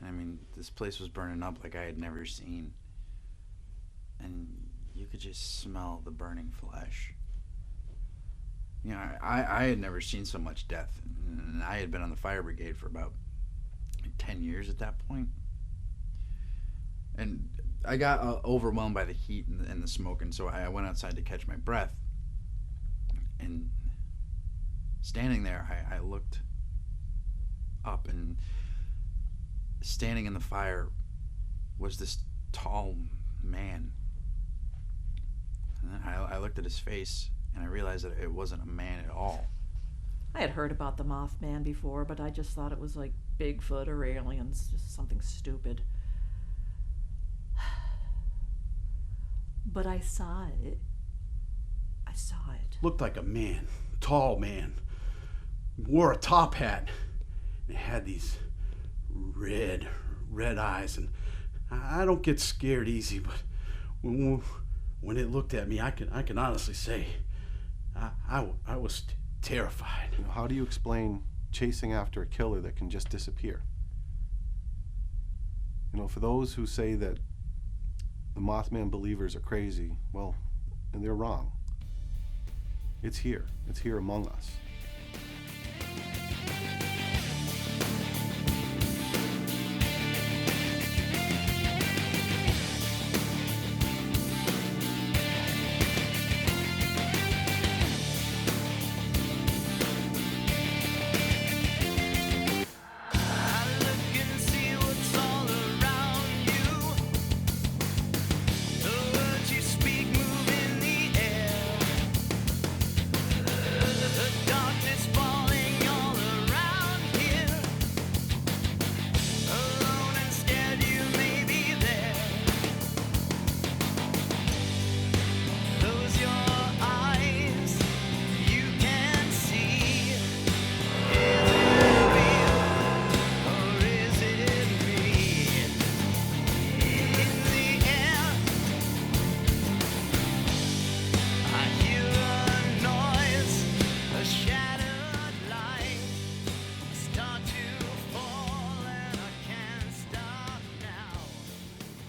I mean, this place was burning up like I had never seen. And you could just smell the burning flesh. You know, I had never seen so much death, and I had been on the fire brigade for about 10 years at that point. And I got overwhelmed by the heat and the smoke, and so I went outside to catch my breath. And standing there, I looked up, and standing in the fire was this tall man. And then I looked at his face, and I realized that it wasn't a man at all. I had heard about the Mothman before, but I just thought it was like Bigfoot or aliens, just something stupid. But I saw it. I saw it. Looked like a man, tall man. Wore a top hat. It had these red eyes, and I don't get scared easy, but when it looked at me, I can honestly say I was terrified. How do you explain chasing after a killer that can just disappear? You know, for those who say that the Mothman believers are crazy, well, and they're wrong. It's here. It's here among us.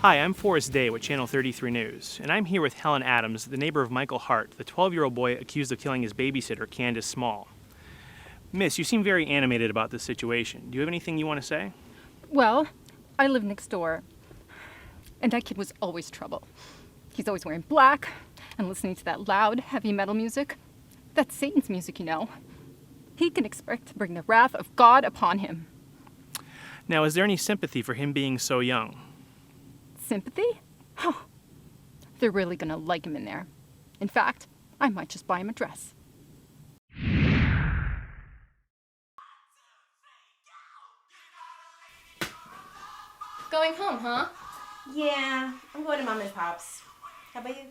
Hi, I'm Forrest Day with Channel 33 News, and I'm here with Helen Adams, the neighbor of Michael Hart, the 12-year-old boy accused of killing his babysitter, Candace Small. Miss, you seem very animated about this situation. Do you have anything you want to say? Well, I live next door, and that kid was always trouble. He's always wearing black and listening to that loud, heavy metal music. That's Satan's music, you know. He can expect to bring the wrath of God upon him. Now, is there any sympathy for him being so young? Sympathy? Oh, they're really gonna like him in there. In fact, I might just buy him a dress. Going home, huh? Yeah, I'm going to Mom and Pop's. How about you?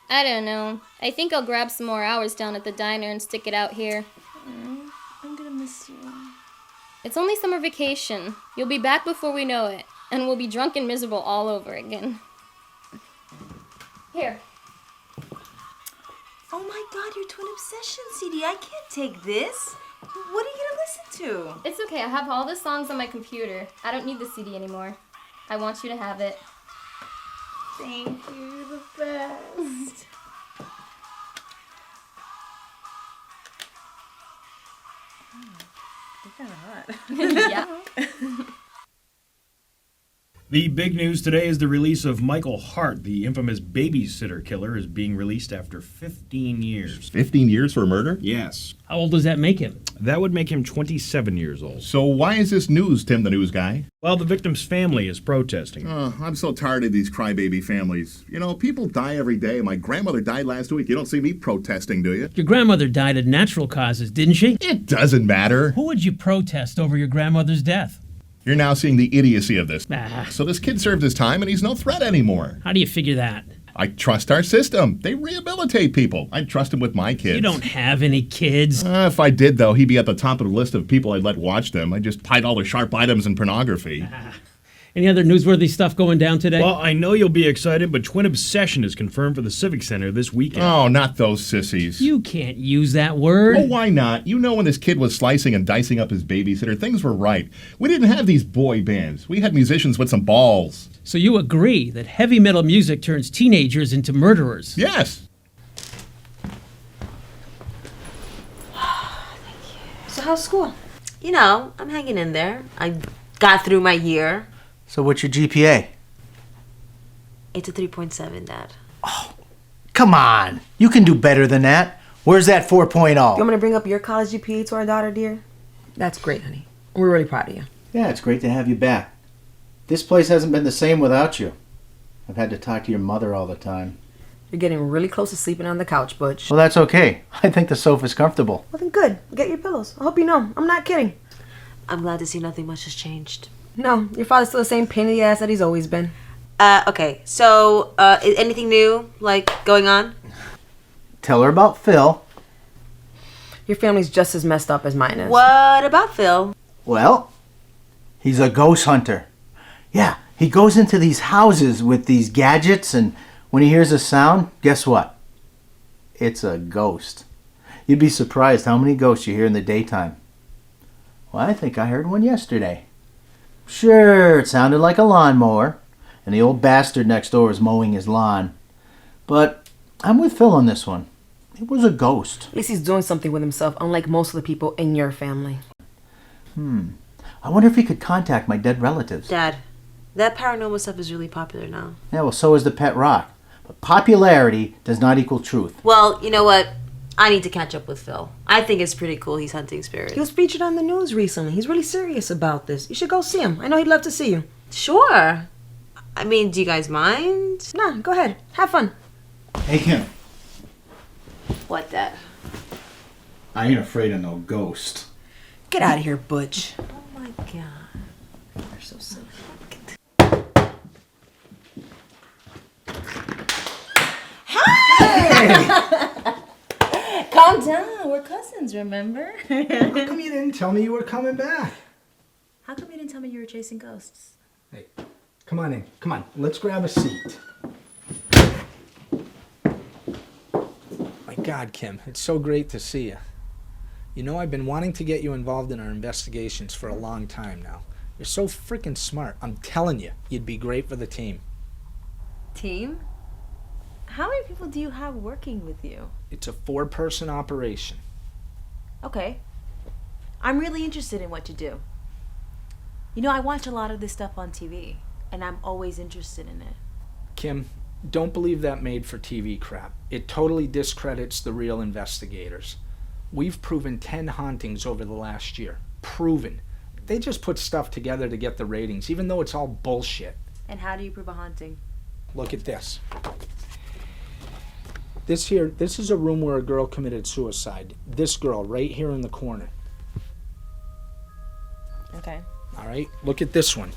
I don't know. I think I'll grab some more hours down at the diner and stick it out here. I'm gonna miss you. It's only summer vacation. You'll be back before we know it, and we'll be drunk and miserable all over again. Here. Oh my God, your Twin Obsession CD. I can't take this. What are you gonna listen to? It's okay. I have all the songs on my computer. I don't need the CD anymore. I want you to have it. Thank you, you're the best. You're kind of hot. Yeah. The big news today is the release of Michael Hart. The infamous babysitter killer is being released after 15 years. 15 years for a murder? Yes. How old does that make him? That would make him 27 years old. So why is this news, Tim the News Guy? Well, the victim's family is protesting. Oh, I'm so tired of these crybaby families. You know, people die every day. My grandmother died last week. You don't see me protesting, do you? Your grandmother died of natural causes, didn't she? It doesn't matter. Who would you protest over your grandmother's death? You're now seeing the idiocy of this. Ah. So this kid served his time and he's no threat anymore. How do you figure that? I trust our system. They rehabilitate people. I'd trust him with my kids. You don't have any kids. If I did, though, he'd be at the top of the list of people I'd let watch them. I'd just hide all the sharp items in pornography. Any other newsworthy stuff going down today? Well, I know you'll be excited, but Twin Obsession is confirmed for the Civic Center this weekend. Oh, not those sissies. You can't use that word. Oh, why not? You know, when this kid was slicing and dicing up his babysitter, things were right. We didn't have these boy bands. We had musicians with some balls. So you agree that heavy metal music turns teenagers into murderers? Yes. So how's school? You know, I'm hanging in there. I got through my year. So what's your GPA? It's a 3.7, Dad. Come on. You can do better than that. Where's that 4.0? You want me to bring up your college GPA to our daughter, dear? That's great, honey. We're really proud of you. Yeah, it's great to have you back. This place hasn't been the same without you. I've had to talk to your mother all the time. You're getting really close to sleeping on the couch, Butch. Well, that's okay. I think the sofa's comfortable. Well, then good. Get your pillows. I hope you know. I'm not kidding. I'm glad to see nothing much has changed. No, your father's still the same pain in the ass that he's always been. Okay, so, anything new, going on? Tell her about Phil. Your family's just as messed up as mine is. What about Phil? Well, he's a ghost hunter. Yeah, he goes into these houses with these gadgets, and when he hears a sound, guess what? It's a ghost. You'd be surprised how many ghosts you hear in the daytime. Well, I think I heard one yesterday. Sure, it sounded like a lawnmower, and the old bastard next door was mowing his lawn. But I'm with Phil on this one. It was a ghost. At least he's doing something with himself, unlike most of the people in your family. I wonder if he could contact my dead relatives. Dad, that paranormal stuff is really popular now. Yeah, well, so is the pet rock. But popularity does not equal truth. Well, you know what? I need to catch up with Phil. I think it's pretty cool he's hunting spirits. He was featured on the news recently. He's really serious about this. You should go see him. I know he'd love to see you. Sure. I mean, do you guys mind? Nah, go ahead. Have fun. Hey, Kim. What, Dad? I ain't afraid of no ghost. Get out of here, Butch. Oh my God. You're so silly. Calm down. We're cousins, remember? How come you didn't tell me you were coming back? How come you didn't tell me you were chasing ghosts? Hey, come on in. Come on. Let's grab a seat. My God, Kim, it's so great to see you. You know, I've been wanting to get you involved in our investigations for a long time now. You're so freaking smart. I'm telling you, you'd be great for the team. Team? How many people do you have working with you? It's a 4-person operation. Okay. I'm really interested in what you do. You know, I watch a lot of this stuff on TV, and I'm always interested in it. Kim, don't believe that made-for-TV crap. It totally discredits the real investigators. We've proven 10 hauntings over the last year. Proven. They just put stuff together to get the ratings, even though it's all bullshit. And how do you prove a haunting? Look at this. This is a room where a girl committed suicide. This girl, right here in the corner. Okay. All right, look at this one.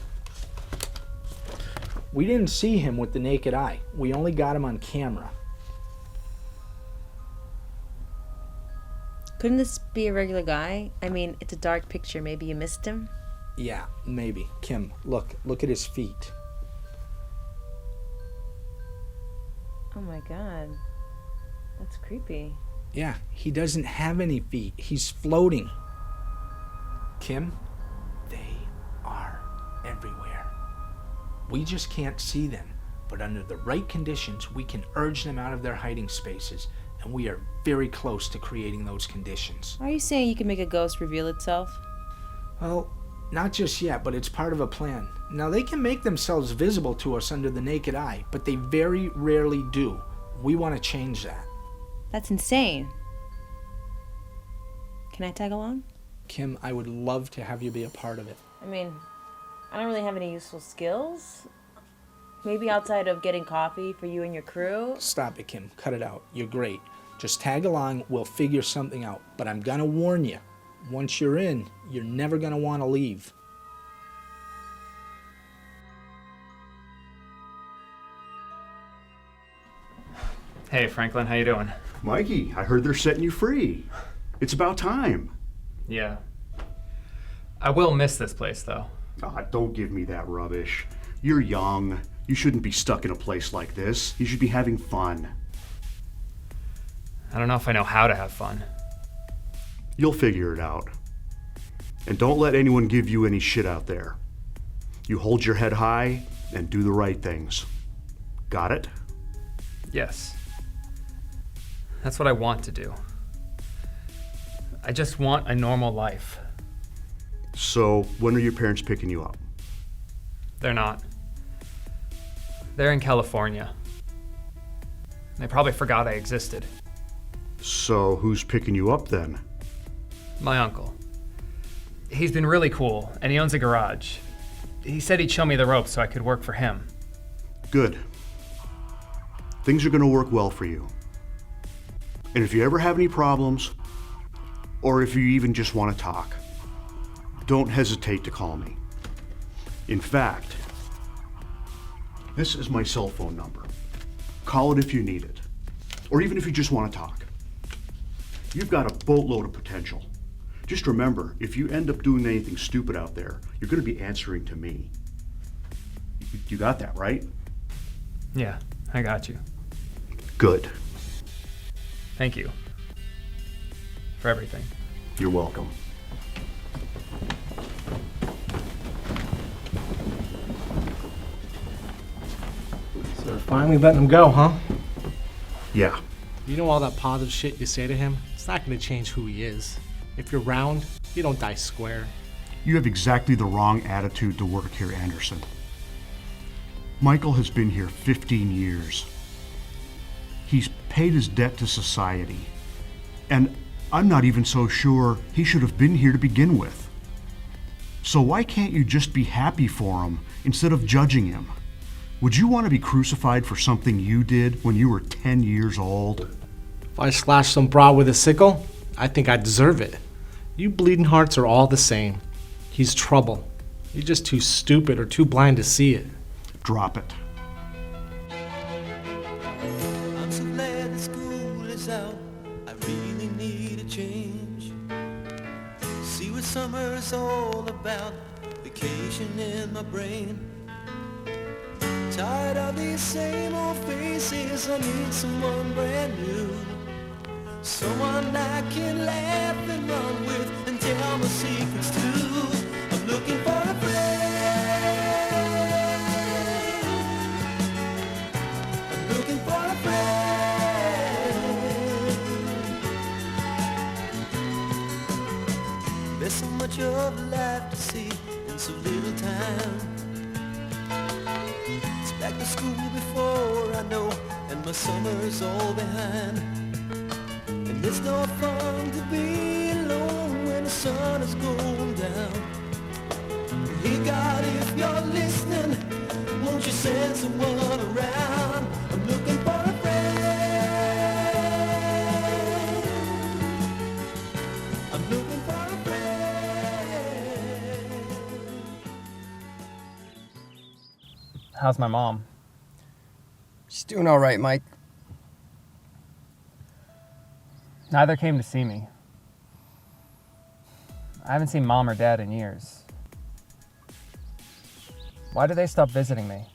We didn't see him with the naked eye. We only got him on camera. Couldn't this be a regular guy? I mean, it's a dark picture. Maybe you missed him? Yeah, maybe. Kim, look at his feet. Oh my God. That's creepy. Yeah, he doesn't have any feet. He's floating. Kim, they are everywhere. We just can't see them, but under the right conditions, we can urge them out of their hiding spaces, and we are very close to creating those conditions. Are you saying you can make a ghost reveal itself? Well, not just yet, but it's part of a plan. Now, they can make themselves visible to us under the naked eye, but they very rarely do. We want to change that. That's insane. Can I tag along? Kim, I would love to have you be a part of it. I mean, I don't really have any useful skills. Maybe outside of getting coffee for you and your crew. Stop it, Kim. Cut it out. You're great. Just tag along. We'll figure something out. But I'm going to warn you. Once you're in, you're never going to want to leave. Hey, Franklin, how you doing? Mikey, I heard they're setting you free. It's about time. Yeah. I will miss this place, though. Don't give me that rubbish. You're young. You shouldn't be stuck in a place like this. You should be having fun. I don't know if I know how to have fun. You'll figure it out. And don't let anyone give you any shit out there. You hold your head high and do the right things. Got it? Yes. That's what I want to do. I just want a normal life. So, when are your parents picking you up? They're not. They're in California. They probably forgot I existed. So, who's picking you up then? My uncle. He's been really cool, and he owns a garage. He said he'd show me the ropes so I could work for him. Good. Things are going to work well for you. And if you ever have any problems, or if you even just want to talk, don't hesitate to call me. In fact, this is my cell phone number. Call it if you need it, or even if you just want to talk. You've got a boatload of potential. Just remember, if you end up doing anything stupid out there, you're going to be answering to me. You got that, right? Yeah, I got you. Good. Thank you. For everything. You're welcome. So they're finally letting him go, huh? Yeah. You know all that positive shit you say to him? It's not going to change who he is. If you're round, you don't die square. You have exactly the wrong attitude to work here, Anderson. Michael has been here 15 years. He's paid his debt to society. And I'm not even so sure he should have been here to begin with. So why can't you just be happy for him instead of judging him? Would you want to be crucified for something you did when you were 10 years old? If I slash some broad with a sickle, I think I deserve it. You bleeding hearts are all the same. He's trouble. You're just too stupid or too blind to see it. Drop it. I'm so glad that school is out. I really need a change. See what summer's all about. Vacation in my brain. Tired of these same old faces. I need someone brand new. Someone I can laugh and run with and tell my secrets to. I'm looking for a friend. I'm looking for a friend. There's so much of life to see in so little time. It's back to school before I know, and my summer's all behind. And it's no fun to be alone when the sun is going down. Hey God, if you're listening, won't you send someone around? I'm looking for a friend. I'm looking for a friend. How's my mom? She's doing all right, Mike. Neither came to see me. I haven't seen Mom or Dad in years. Why did they stop visiting me?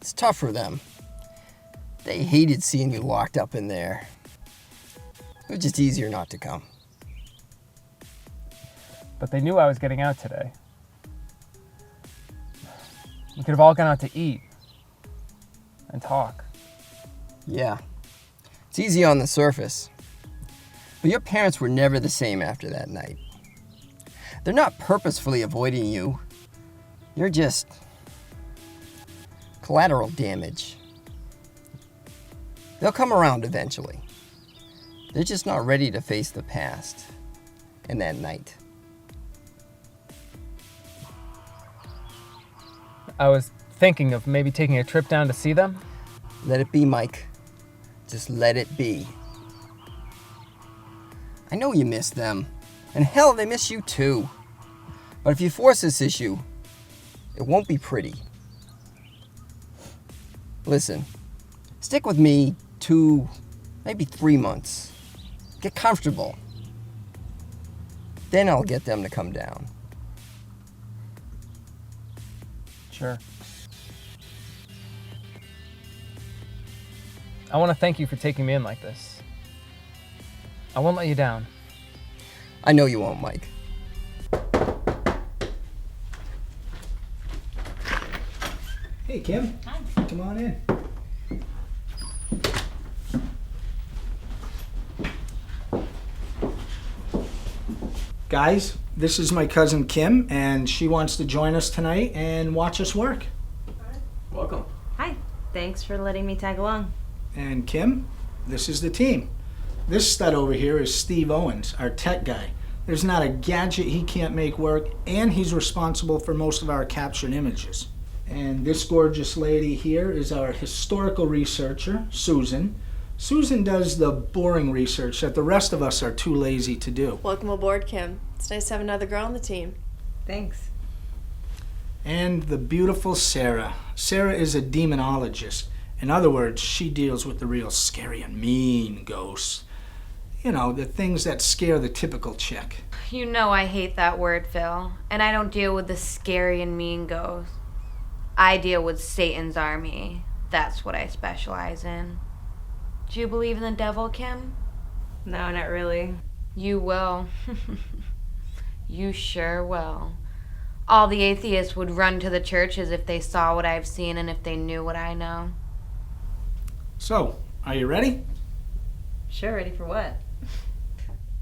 It's tough for them. They hated seeing you locked up in there. It was just easier not to come. But they knew I was getting out today. We could have all gone out to eat and talk. Yeah, it's easy on the surface. But your parents were never the same after that night. They're not purposefully avoiding you. You're just collateral damage. They'll come around eventually. They're just not ready to face the past and that night. I was thinking of maybe taking a trip down to see them. Let it be, Mike. Just let it be. I know you miss them. And hell, they miss you too. But if you force this issue, it won't be pretty. Listen, stick with me 2, maybe 3 months. Get comfortable. Then I'll get them to come down. Sure. I want to thank you for taking me in like this. I won't let you down. I know you won't, Mike. Hey, Kim. Hi. Come on in. Guys, this is my cousin Kim, and she wants to join us tonight and watch us work. Welcome. Hi. Thanks for letting me tag along. And Kim, this is the team. This stud over here is Steve Owens, our tech guy. There's not a gadget he can't make work, and he's responsible for most of our captured images. And this gorgeous lady here is our historical researcher, Susan. Susan does the boring research that the rest of us are too lazy to do. Welcome aboard, Kim. It's nice to have another girl on the team. Thanks. And the beautiful Sarah. Sarah is a demonologist. In other words, she deals with the real scary and mean ghosts. You know, the things that scare the typical chick. You know I hate that word, Phil. And I don't deal with the scary and mean ghosts. I deal with Satan's army. That's what I specialize in. Do you believe in the devil, Kim? No, not really. You will. You sure will. All the atheists would run to the churches if they saw what I've seen and if they knew what I know. So, are you ready? Sure, ready for what?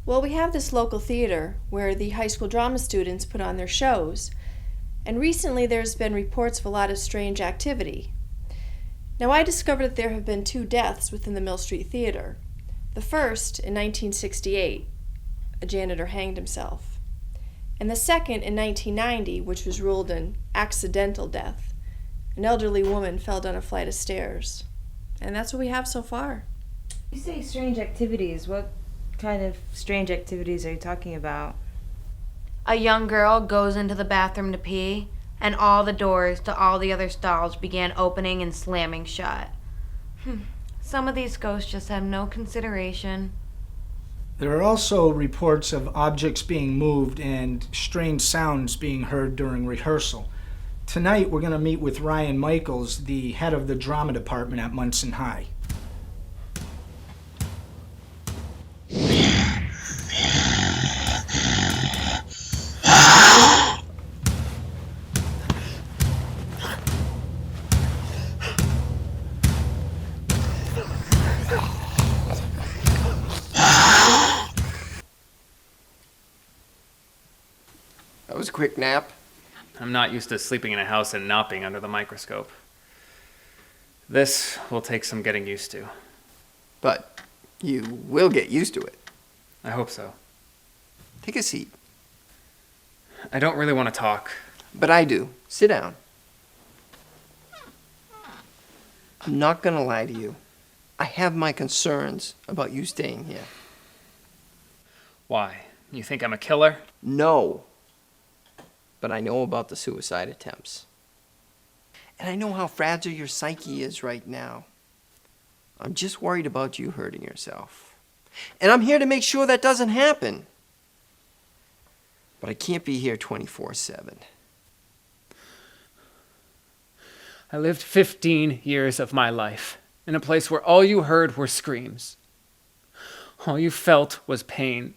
Well, we have this local theater where the high school drama students put on their shows. And recently there's been reports of a lot of strange activity. Now, I discovered that there have been 2 deaths within the Mill Street Theater. The first, in 1968, a janitor hanged himself. And the second, in 1990, which was ruled an accidental death. An elderly woman fell down a flight of stairs. And that's what we have so far. You say strange activities. What kind of strange activities are you talking about? A young girl goes into the bathroom to pee, and all the doors to all the other stalls began opening and slamming shut. Some of these ghosts just have no consideration. There are also reports of objects being moved and strange sounds being heard during rehearsal. Tonight we're going to meet with Ryan Michaels, the head of the drama department at Munson High. That was a quick nap. I'm not used to sleeping in a house and not being under the microscope. This will take some getting used to. But you will get used to it. I hope so. Take a seat. I don't really want to talk. But I do. Sit down. I'm not gonna lie to you. I have my concerns about you staying here. Why? You think I'm a killer? No. But I know about the suicide attempts. And I know how fragile your psyche is right now. I'm just worried about you hurting yourself. And I'm here to make sure that doesn't happen. But I can't be here 24/7. I lived 15 years of my life in a place where all you heard were screams. All you felt was pain.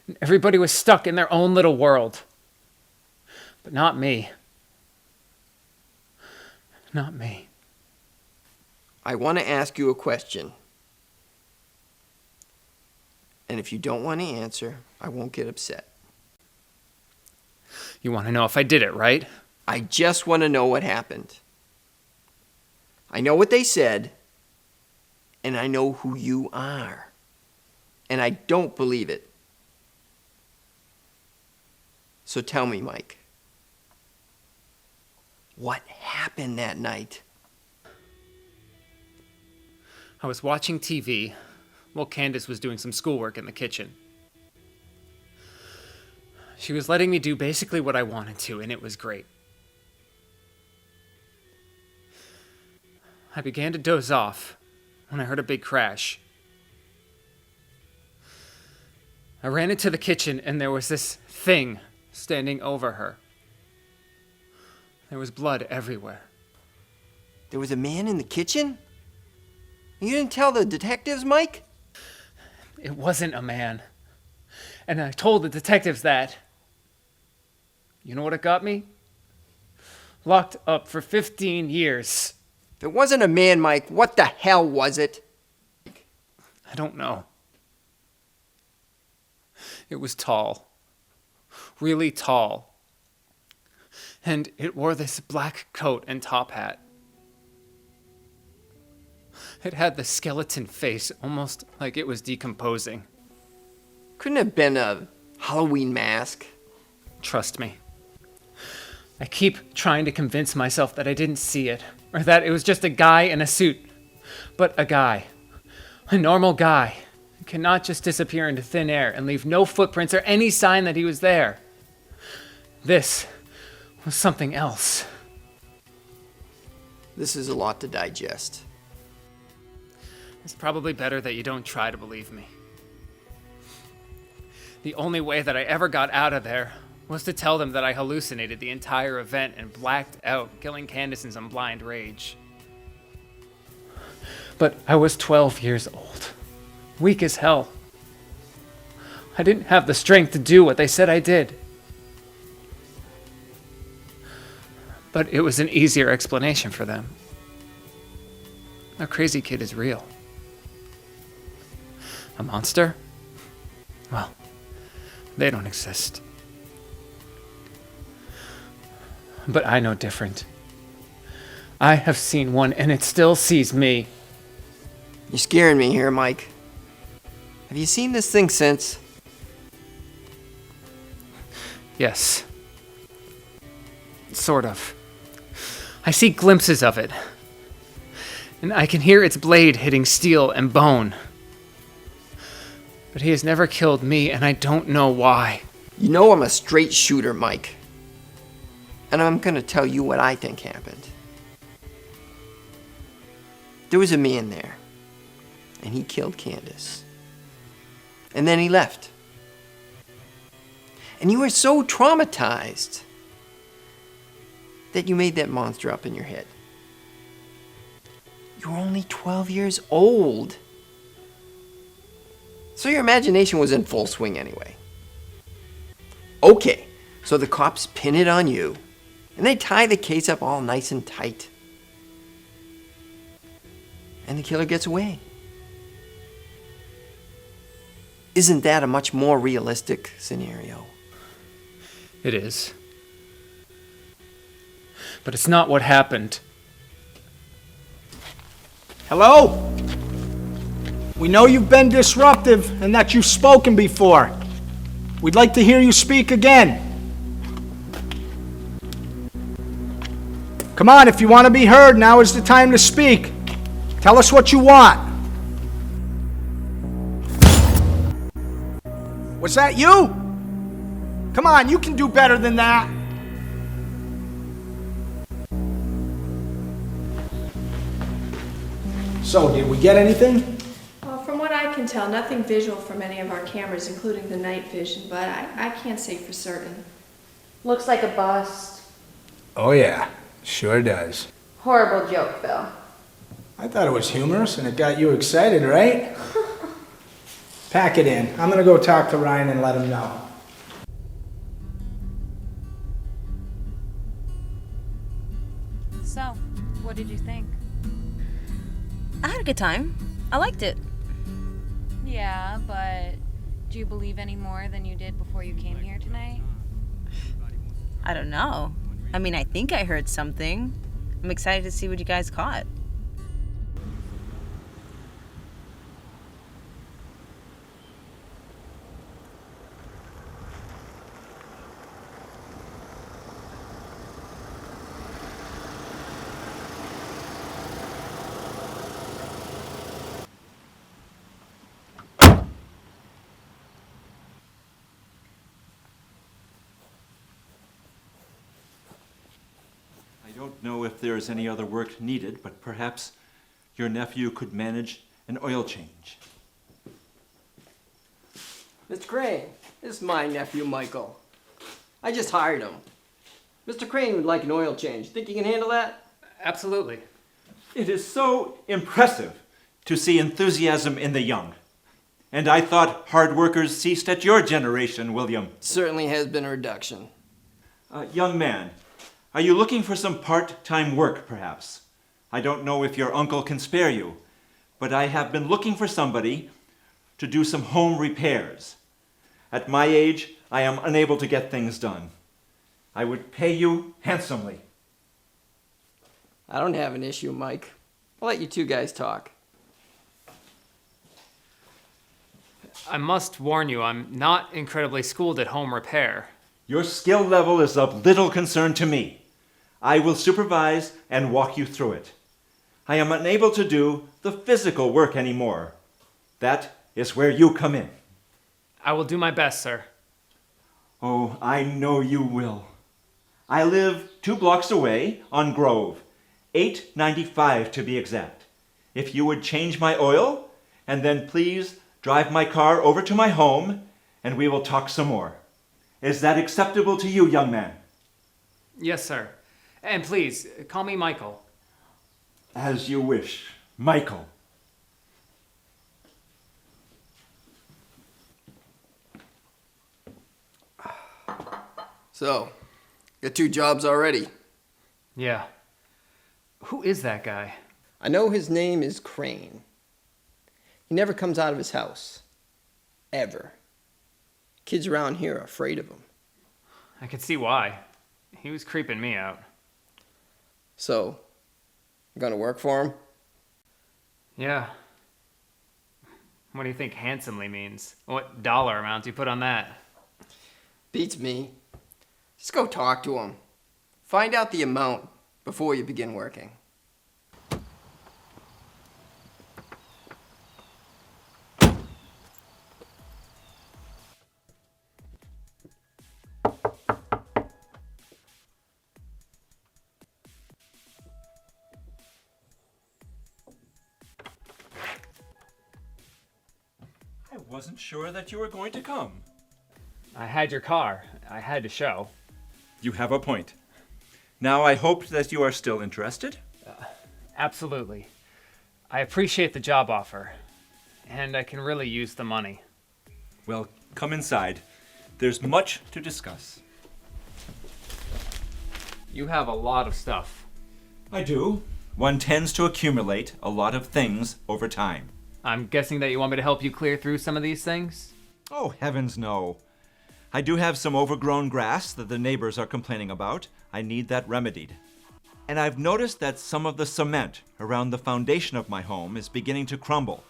And everybody was stuck in their own little world. But not me. Not me. I want to ask you a question. And if you don't want to answer, I won't get upset. You want to know if I did it, right? I just want to know what happened. I know what they said, and I know who you are. And I don't believe it. So tell me, Mike. What happened that night? I was watching TV while Candace was doing some schoolwork in the kitchen. She was letting me do basically what I wanted to, and it was great. I began to doze off when I heard a big crash. I ran into the kitchen, and there was this thing standing over her. There was blood everywhere. There was a man in the kitchen? You didn't tell the detectives, Mike? It wasn't a man. And I told the detectives that. You know what it got me? Locked up for 15 years. If it wasn't a man, Mike, what the hell was it? I don't know. It was tall. Really tall. And it wore this black coat and top hat. It had the skeleton face, almost like it was decomposing. Couldn't have been a Halloween mask. Trust me. I keep trying to convince myself that I didn't see it, or that it was just a guy in a suit. But a guy. A normal guy. Who cannot just disappear into thin air and leave no footprints or any sign that he was there. This was something else. This is a lot to digest. It's probably better that you don't try to believe me. The only way that I ever got out of there was to tell them that I hallucinated the entire event and blacked out, killing Candace in some blind rage. But I was 12 years old, weak as hell. I didn't have the strength to do what they said I did. But it was an easier explanation for them. A crazy kid is real. A monster? Well, they don't exist. But I know different. I have seen one and it still sees me. You're scaring me here, Mike. Have you seen this thing since? Yes. Sort of. I see glimpses of it. And I can hear its blade hitting steel and bone. But he has never killed me, and I don't know why. You know I'm a straight shooter, Mike. And I'm gonna tell you what I think happened. There was a man there, and he killed Candace. And then he left. And you were so traumatized that you made that monster up in your head. You were only 12 years old. So your imagination was in full swing anyway. Okay, so the cops pin it on you, and they tie the case up all nice and tight. And the killer gets away. Isn't that a much more realistic scenario? It is. But it's not what happened. Hello? We know you've been disruptive and that you've spoken before. We'd like to hear you speak again. Come on, if you want to be heard, now is the time to speak. Tell us what you want. Was that you? Come on, you can do better than that. So, did we get anything? Well, from what I can tell, nothing visual from any of our cameras, including the night vision, but I can't say for certain. Looks like a bust. Oh yeah, sure does. Horrible joke, Phil. I thought it was humorous and it got you excited, right? Pack it in. I'm gonna go talk to Ryan and let him know. So, what did you think? I had a good time. I liked it. Yeah, but do you believe any more than you did before you came here tonight? I don't know. I mean, I think I heard something. I'm excited to see what you guys caught. I don't know if there is any other work needed, but perhaps your nephew could manage an oil change. Mr. Crane, this is my nephew, Michael. I just hired him. Mr. Crane would like an oil change. Think you can handle that? Absolutely. It is so impressive to see enthusiasm in the young. And I thought hard workers ceased at your generation, William. Certainly has been a reduction. Young man, are you looking for some part-time work, perhaps? I don't know if your uncle can spare you, but I have been looking for somebody to do some home repairs. At my age, I am unable to get things done. I would pay you handsomely. I don't have an issue, Mike. I'll let you two guys talk. I must warn you, I'm not incredibly schooled at home repair. Your skill level is of little concern to me. I will supervise and walk you through it. I am unable to do the physical work anymore. That is where you come in. I will do my best, sir. Oh, I know you will. I live 2 blocks away on Grove, 895 to be exact. If you would change my oil, and then please drive my car over to my home, and we will talk some more. Is that acceptable to you, young man? Yes, sir. And please, call me Michael. As you wish, Michael. So, got 2 jobs already. Yeah. Who is that guy? I know his name is Crane. He never comes out of his house. Ever. Kids around here are afraid of him. I can see why. He was creeping me out. So, you gonna work for him? Yeah. What do you think handsomely means? What dollar amount do you put on that? Beats me. Just go talk to him. Find out the amount before you begin working. I wasn't sure that you were going to come. I had your car. I had to show. You have a point. Now I hope that you are still interested. Absolutely. I appreciate the job offer, and I can really use the money. Well, come inside. There's much to discuss. You have a lot of stuff. I do. One tends to accumulate a lot of things over time. I'm guessing that you want me to help you clear through some of these things? Oh, heavens no. I do have some overgrown grass that the neighbors are complaining about. I need that remedied. And I've noticed that some of the cement around the foundation of my home is beginning to crumble.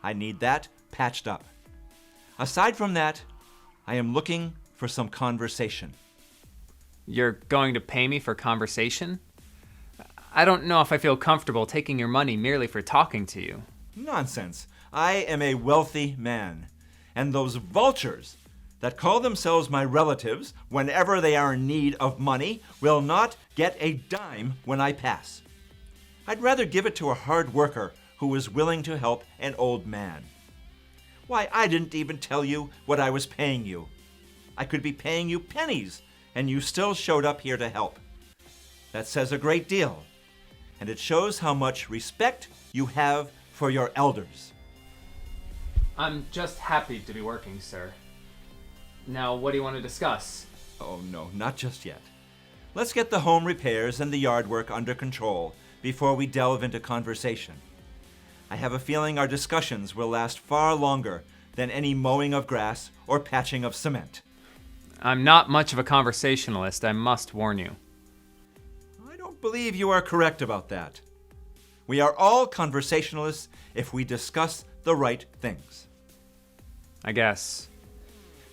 I need that patched up. Aside from that, I am looking for some conversation. You're going to pay me for conversation? I don't know if I feel comfortable taking your money merely for talking to you. Nonsense. I am a wealthy man. And those vultures that call themselves my relatives whenever they are in need of money will not get a dime when I pass. I'd rather give it to a hard worker who is willing to help an old man. Why, I didn't even tell you what I was paying you. I could be paying you pennies, and you still showed up here to help. That says a great deal, and it shows how much respect you have for your elders. I'm just happy to be working, sir. Now, what do you want to discuss? Oh, no, not just yet. Let's get the home repairs and the yard work under control before we delve into conversation. I have a feeling our discussions will last far longer than any mowing of grass or patching of cement. I'm not much of a conversationalist, I must warn you. I don't believe you are correct about that. We are all conversationalists if we discuss the right things. I guess.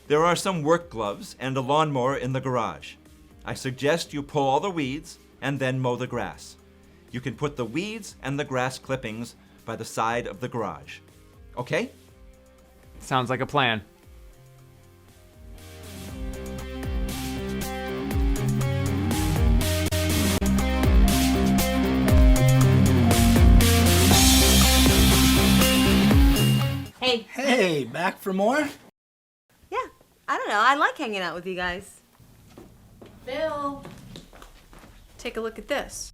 There are some work gloves and a lawnmower in the garage. I suggest you pull all the weeds and then mow the grass. You can put the weeds and the grass clippings by the side of the garage. Okay? Sounds like a plan. Hey. Hey, back for more? Yeah, I don't know. I like hanging out with you guys. Phil. Take a look at this.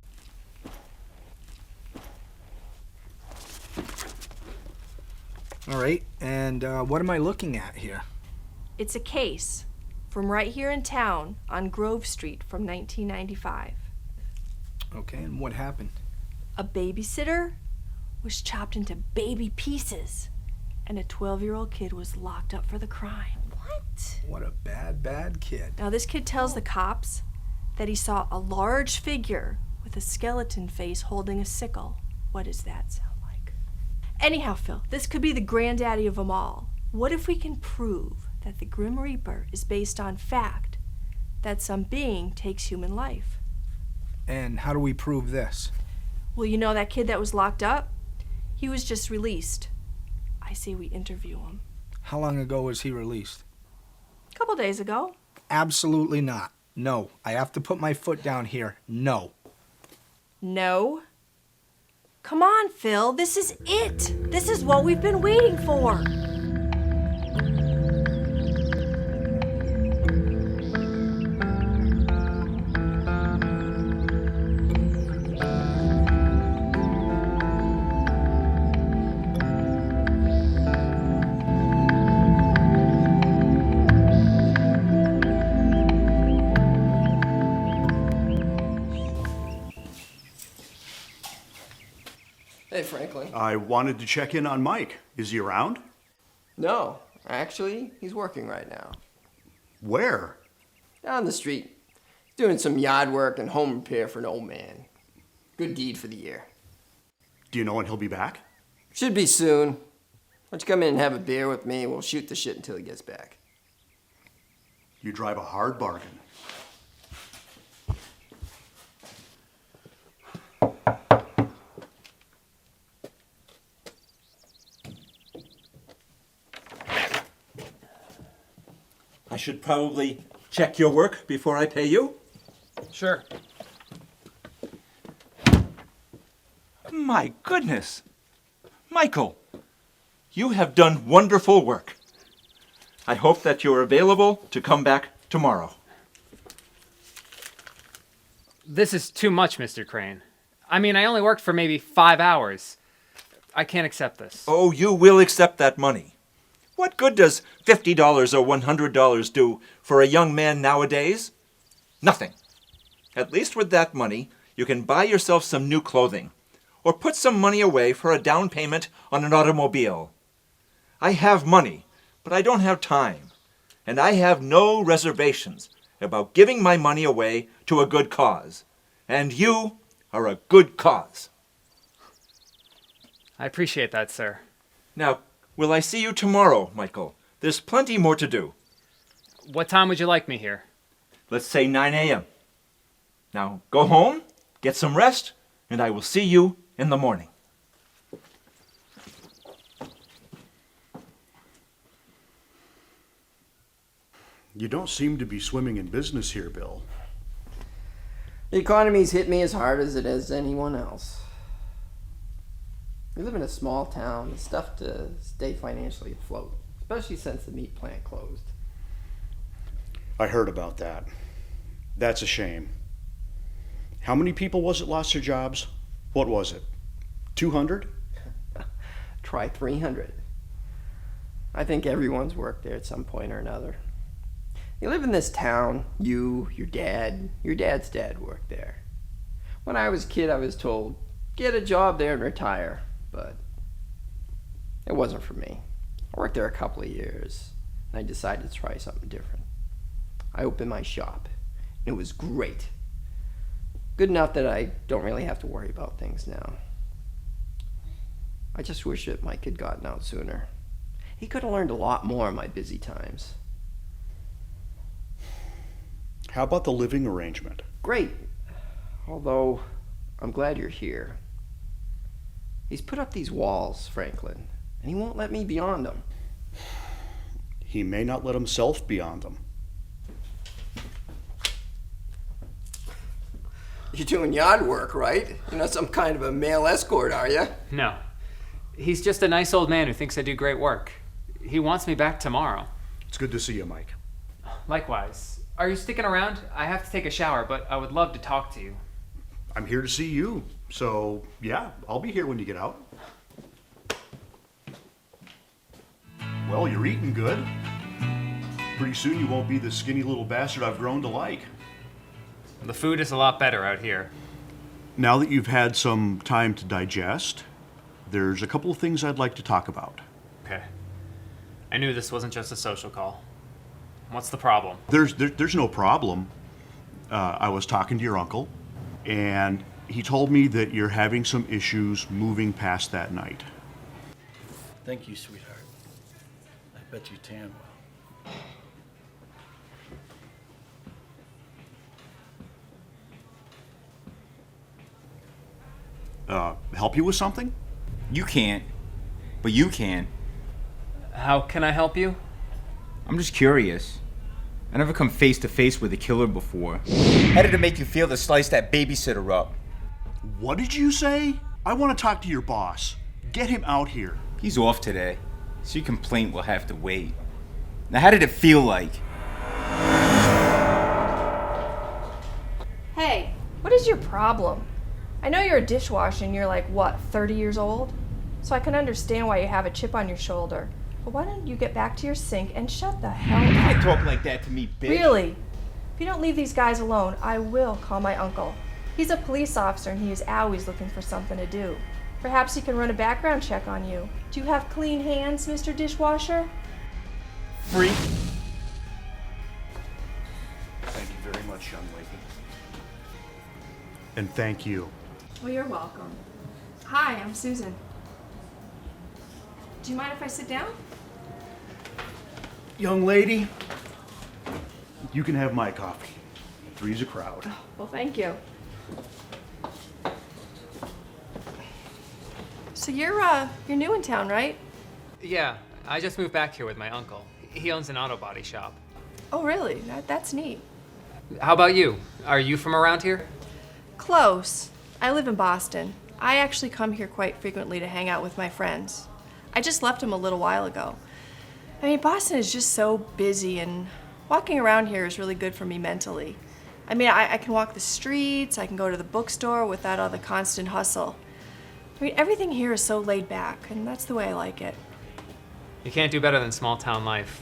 All right, and what am I looking at here? It's a case from right here in town on Grove Street from 1995. Okay, and what happened? A babysitter was chopped into baby pieces, and a 12-year-old kid was locked up for the crime. What? What a bad kid. Now, this kid tells the cops that he saw a large figure with a skeleton face holding a sickle. What does that sound like? Anyhow, Phil, this could be the granddaddy of them all. What if we can prove that the Grim Reaper is based on fact, that some being takes human life? And how do we prove this? Well, you know that kid that was locked up? He was just released. I say we interview him. How long ago was he released? A couple days ago. Absolutely not. No, I have to put my foot down here. No. No? Come on, Phil. This is it. This is what we've been waiting for. Hey, Franklin. I wanted to check in on Mike. Is he around? No, actually, he's working right now. Where? Down the street. Doing some yard work and home repair for an old man. Good deed for the year. Do you know when he'll be back? Should be soon. Why don't you come in and have a beer with me and we'll shoot the shit until he gets back. You drive a hard bargain. I should probably check your work before I pay you. Sure. My goodness. Michael, you have done wonderful work. I hope that you're available to come back tomorrow. This is too much, Mr. Crane. I mean, I only worked for maybe 5 hours. I can't accept this. Oh, you will accept that money. What good does $50 or $100 do for a young man nowadays? Nothing. At least with that money, you can buy yourself some new clothing, or put some money away for a down payment on an automobile. I have money, but I don't have time, and I have no reservations about giving my money away to a good cause. And you are a good cause. I appreciate that, sir. Now, will I see you tomorrow, Michael? There's plenty more to do. What time would you like me here? Let's say 9 a.m. Now, go home, get some rest, and I will see you in the morning. You don't seem to be swimming in business here, Bill. The economy's hit me as hard as it has anyone else. We live in a small town. It's tough to stay financially afloat, especially since the meat plant closed. I heard about that. That's a shame. How many people was it lost their jobs? What was it? 200? Try 300. I think everyone's worked there at some point or another. You live in this town. You, your dad's dad worked there. When I was a kid, I was told, get a job there and retire. But it wasn't for me. I worked there a couple of years, and I decided to try something different. I opened my shop, and it was great. Good enough that I don't really have to worry about things now. I just wish that Mike had gotten out sooner. He could have learned a lot more in my busy times. How about the living arrangement? Great. Although, I'm glad you're here. He's put up these walls, Franklin, and he won't let me beyond them. He may not let himself beyond them. You're doing yard work, right? You're not some kind of a male escort, are you? No. He's just a nice old man who thinks I do great work. He wants me back tomorrow. It's good to see you, Mike. Likewise. Are you sticking around? I have to take a shower, but I would love to talk to you. I'm here to see you. So, yeah, I'll be here when you get out. Well, you're eating good. Pretty soon you won't be the skinny little bastard I've grown to like. The food is a lot better out here. Now that you've had some time to digest, there's a couple of things I'd like to talk about. Okay. I knew this wasn't just a social call. What's the problem? There's no problem. I was talking to your uncle, and he told me that you're having some issues moving past that night. Thank you, sweetheart. I bet you tan well. Help you with something? You can't, but you can. How can I help you? I'm just curious. I never come face to face with a killer before. How did it make you feel to slice that babysitter up? What did you say? I want to talk to your boss. Get him out here. He's off today, so your complaint will have to wait. Now, how did it feel like? Hey, what is your problem? I know you're a dishwasher and you're like, what, 30 years old? So I can understand why you have a chip on your shoulder. But why don't you get back to your sink and shut the hell up? You can't talk like that to me, bitch. Really? If you don't leave these guys alone, I will call my uncle. He's a police officer and he is always looking for something to do. Perhaps he can run a background check on you. Do you have clean hands, Mr. Dishwasher? Freak. Thank you very much, young lady. And thank you. Well, you're welcome. Hi, I'm Susan. Do you mind if I sit down? Young lady, you can have my coffee. Three's a crowd. Oh, well, thank you. So you're new in town, right? Yeah, I just moved back here with my uncle. He owns an auto body shop. Oh, really? That's neat. How about you? Are you from around here? Close. I live in Boston. I actually come here quite frequently to hang out with my friends. I just left them a little while ago. I mean, Boston is just so busy, and walking around here is really good for me mentally. I mean, I can walk the streets, I can go to the bookstore without all the constant hustle. I mean, everything here is so laid back, and that's the way I like it. You can't do better than small town life.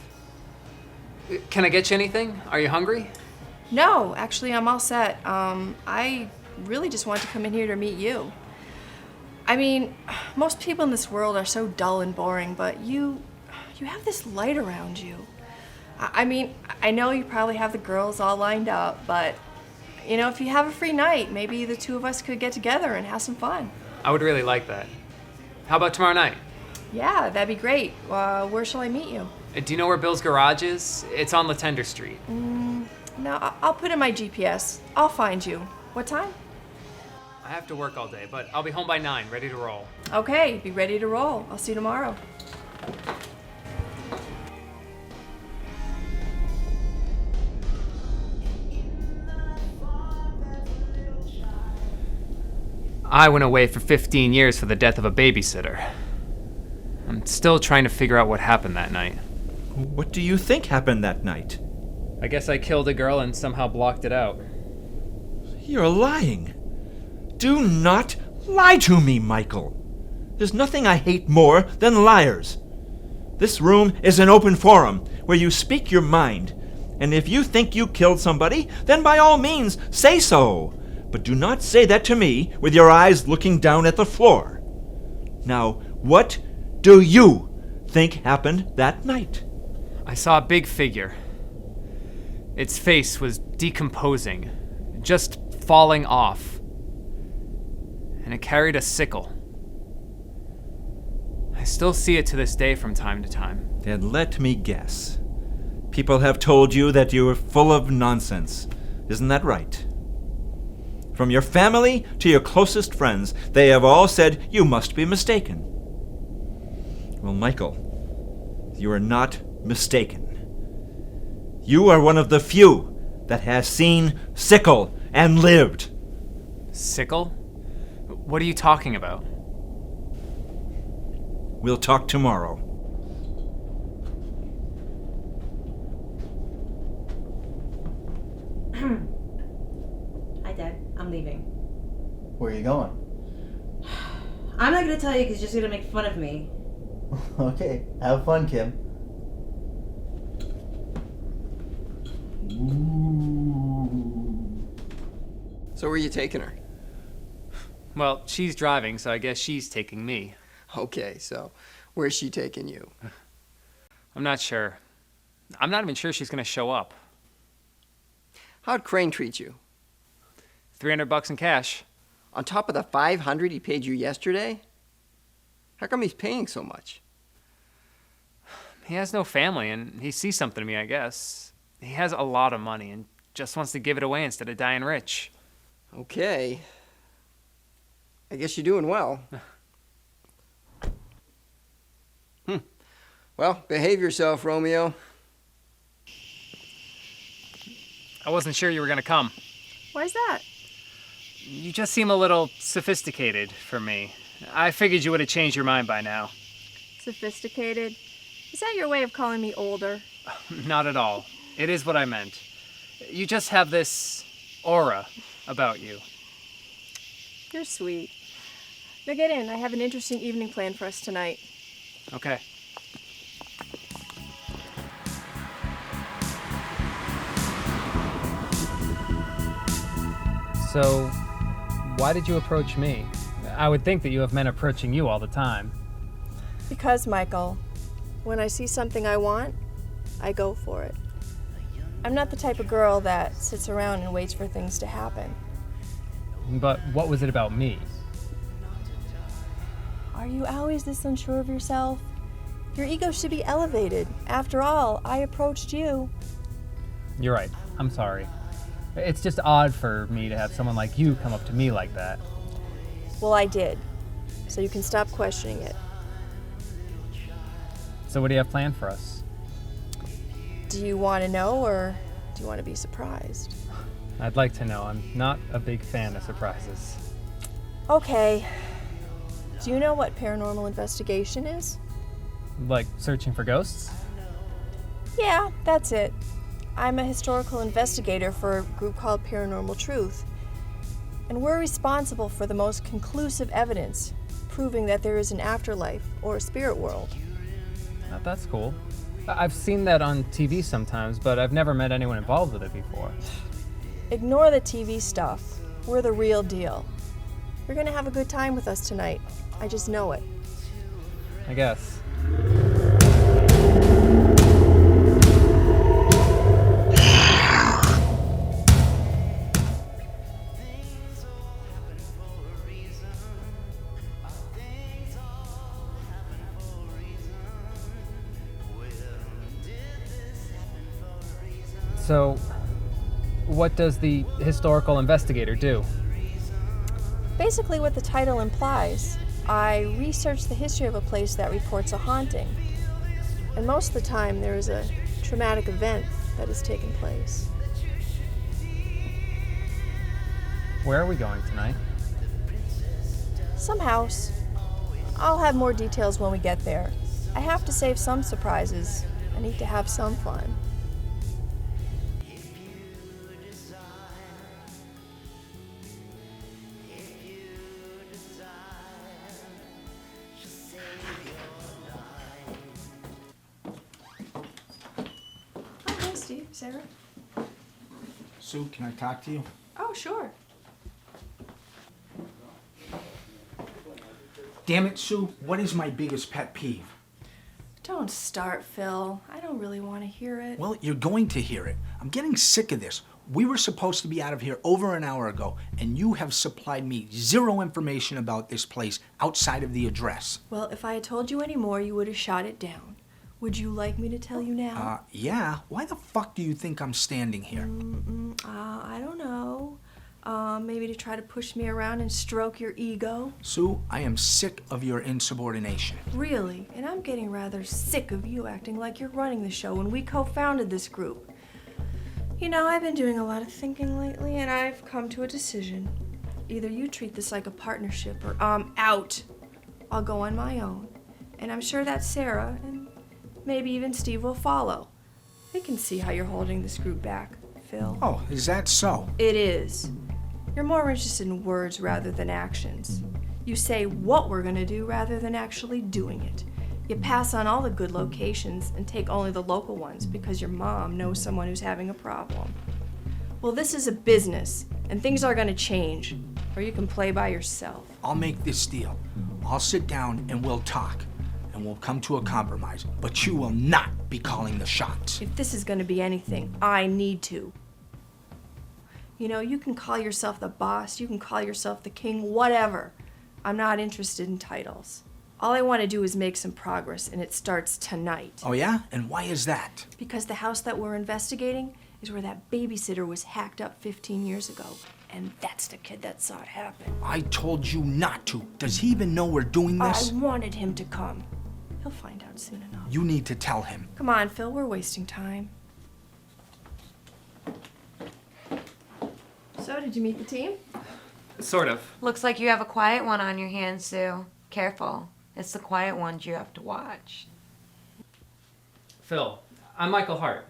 Can I get you anything? Are you hungry? No, actually, I'm all set. I really just want to come in here to meet you. I mean, most people in this world are so dull and boring, but you have this light around you. I mean, I know you probably have the girls all lined up, but, you know, if you have a free night, maybe the two of us could get together and have some fun. I would really like that. How about tomorrow night? Yeah, that'd be great. Where shall I meet you? Do you know where Bill's garage is? It's on Latender Street. No, I'll put in my GPS. I'll find you. What time? I have to work all day, but I'll be home by 9, ready to roll. Okay, be ready to roll. I'll see you tomorrow. I went away for 15 years for the death of a babysitter. I'm still trying to figure out what happened that night. What do you think happened that night? I guess I killed a girl and somehow blocked it out. You're lying. Do not lie to me, Michael. There's nothing I hate more than liars. This room is an open forum where you speak your mind. And if you think you killed somebody, then by all means say so. But do not say that to me with your eyes looking down at the floor. Now, what do you think happened that night? I saw a big figure. Its face was decomposing, just falling off. And it carried a sickle. I still see it to this day from time to time. Then let me guess. People have told you that you were full of nonsense. Isn't that right? From your family to your closest friends, they have all said you must be mistaken. Well, Michael, you are not mistaken. You are one of the few that has seen Sickle and lived. Sickle? What are you talking about? We'll talk tomorrow. Hi, Dad. I'm leaving. Where are you going? I'm not gonna tell you because you're just gonna make fun of me. Okay, have fun, Kim. So where are you taking her? Well, she's driving, so I guess she's taking me. Okay, so where's she taking you? I'm not sure. I'm not even sure she's gonna show up. How'd Crane treat you? $300 in cash. On top of the $500 he paid you yesterday? How come he's paying so much? He has no family, and he sees something in me, I guess. He has a lot of money and just wants to give it away instead of dying rich. Okay. I guess you're doing well. Well, behave yourself, Romeo. I wasn't sure you were gonna come. Why's that? You just seem a little sophisticated for me. I figured you would have changed your mind by now. Sophisticated? Is that your way of calling me older? Not at all. It is what I meant. You just have this aura about you. You're sweet. Now get in. I have an interesting evening planned for us tonight. Okay. So, why did you approach me? I would think that you have men approaching you all the time. Because, Michael, when I see something I want, I go for it. I'm not the type of girl that sits around and waits for things to happen. But what was it about me? Are you always this unsure of yourself? Your ego should be elevated. After all, I approached you. You're right. I'm sorry. It's just odd for me to have someone like you come up to me like that. Well, I did. So you can stop questioning it. So what do you have planned for us? Do you want to know, or do you want to be surprised? I'd like to know. I'm not a big fan of surprises. Okay. Do you know what paranormal investigation is? Like searching for ghosts? Yeah, that's it. I'm a historical investigator for a group called Paranormal Truth. And we're responsible for the most conclusive evidence proving that there is an afterlife or a spirit world. That's cool. I've seen that on TV sometimes, but I've never met anyone involved with it before. Ignore the TV stuff. We're the real deal. You're gonna have a good time with us tonight. I just know it. I guess. So, what does the historical investigator do? Basically what the title implies. I research the history of a place that reports a haunting. And most of the time there is a traumatic event that has taken place. Where are we going tonight? Some house. I'll have more details when we get there. I have to save some surprises. I need to have some fun. Steve, Sarah? Sue, can I talk to you? Oh, sure. Damn it, Sue, what is my biggest pet peeve? Don't start, Phil. I don't really want to hear it. Well, you're going to hear it. I'm getting sick of this. We were supposed to be out of here over an hour ago, and you have supplied me zero information about this place outside of the address. Well, if I had told you any more, you would have shot it down. Would you like me to tell you now? Yeah. Why the fuck do you think I'm standing here? I don't know. Maybe to try to push me around and stroke your ego? Sue, I am sick of your insubordination. Really? And I'm getting rather sick of you acting like you're running the show when we co-founded this group. You know, I've been doing a lot of thinking lately, and I've come to a decision. Either you treat this like a partnership, or I'm out. I'll go on my own. And I'm sure that Sarah, and maybe even Steve will follow. They can see how you're holding this group back, Phil. Oh, is that so? It is. You're more interested in words rather than actions. You say what we're gonna do rather than actually doing it. You pass on all the good locations and take only the local ones because your mom knows someone who's having a problem. Well, this is a business, and things are gonna change, or you can play by yourself. I'll make this deal. I'll sit down and we'll talk, and we'll come to a compromise. But you will not be calling the shots. If this is gonna be anything, I need to. You know, you can call yourself the boss, you can call yourself the king, whatever. I'm not interested in titles. All I want to do is make some progress, and it starts tonight. Oh yeah? And why is that? Because the house that we're investigating is where that babysitter was hacked up 15 years ago. And that's the kid that saw it happen. I told you not to. Does he even know we're doing this? I wanted him to come. He'll find out soon enough. You need to tell him. Come on, Phil, we're wasting time. So, did you meet the team? Sort of. Looks like you have a quiet one on your hands, Sue. Careful. It's the quiet ones you have to watch. Phil, I'm Michael Hart.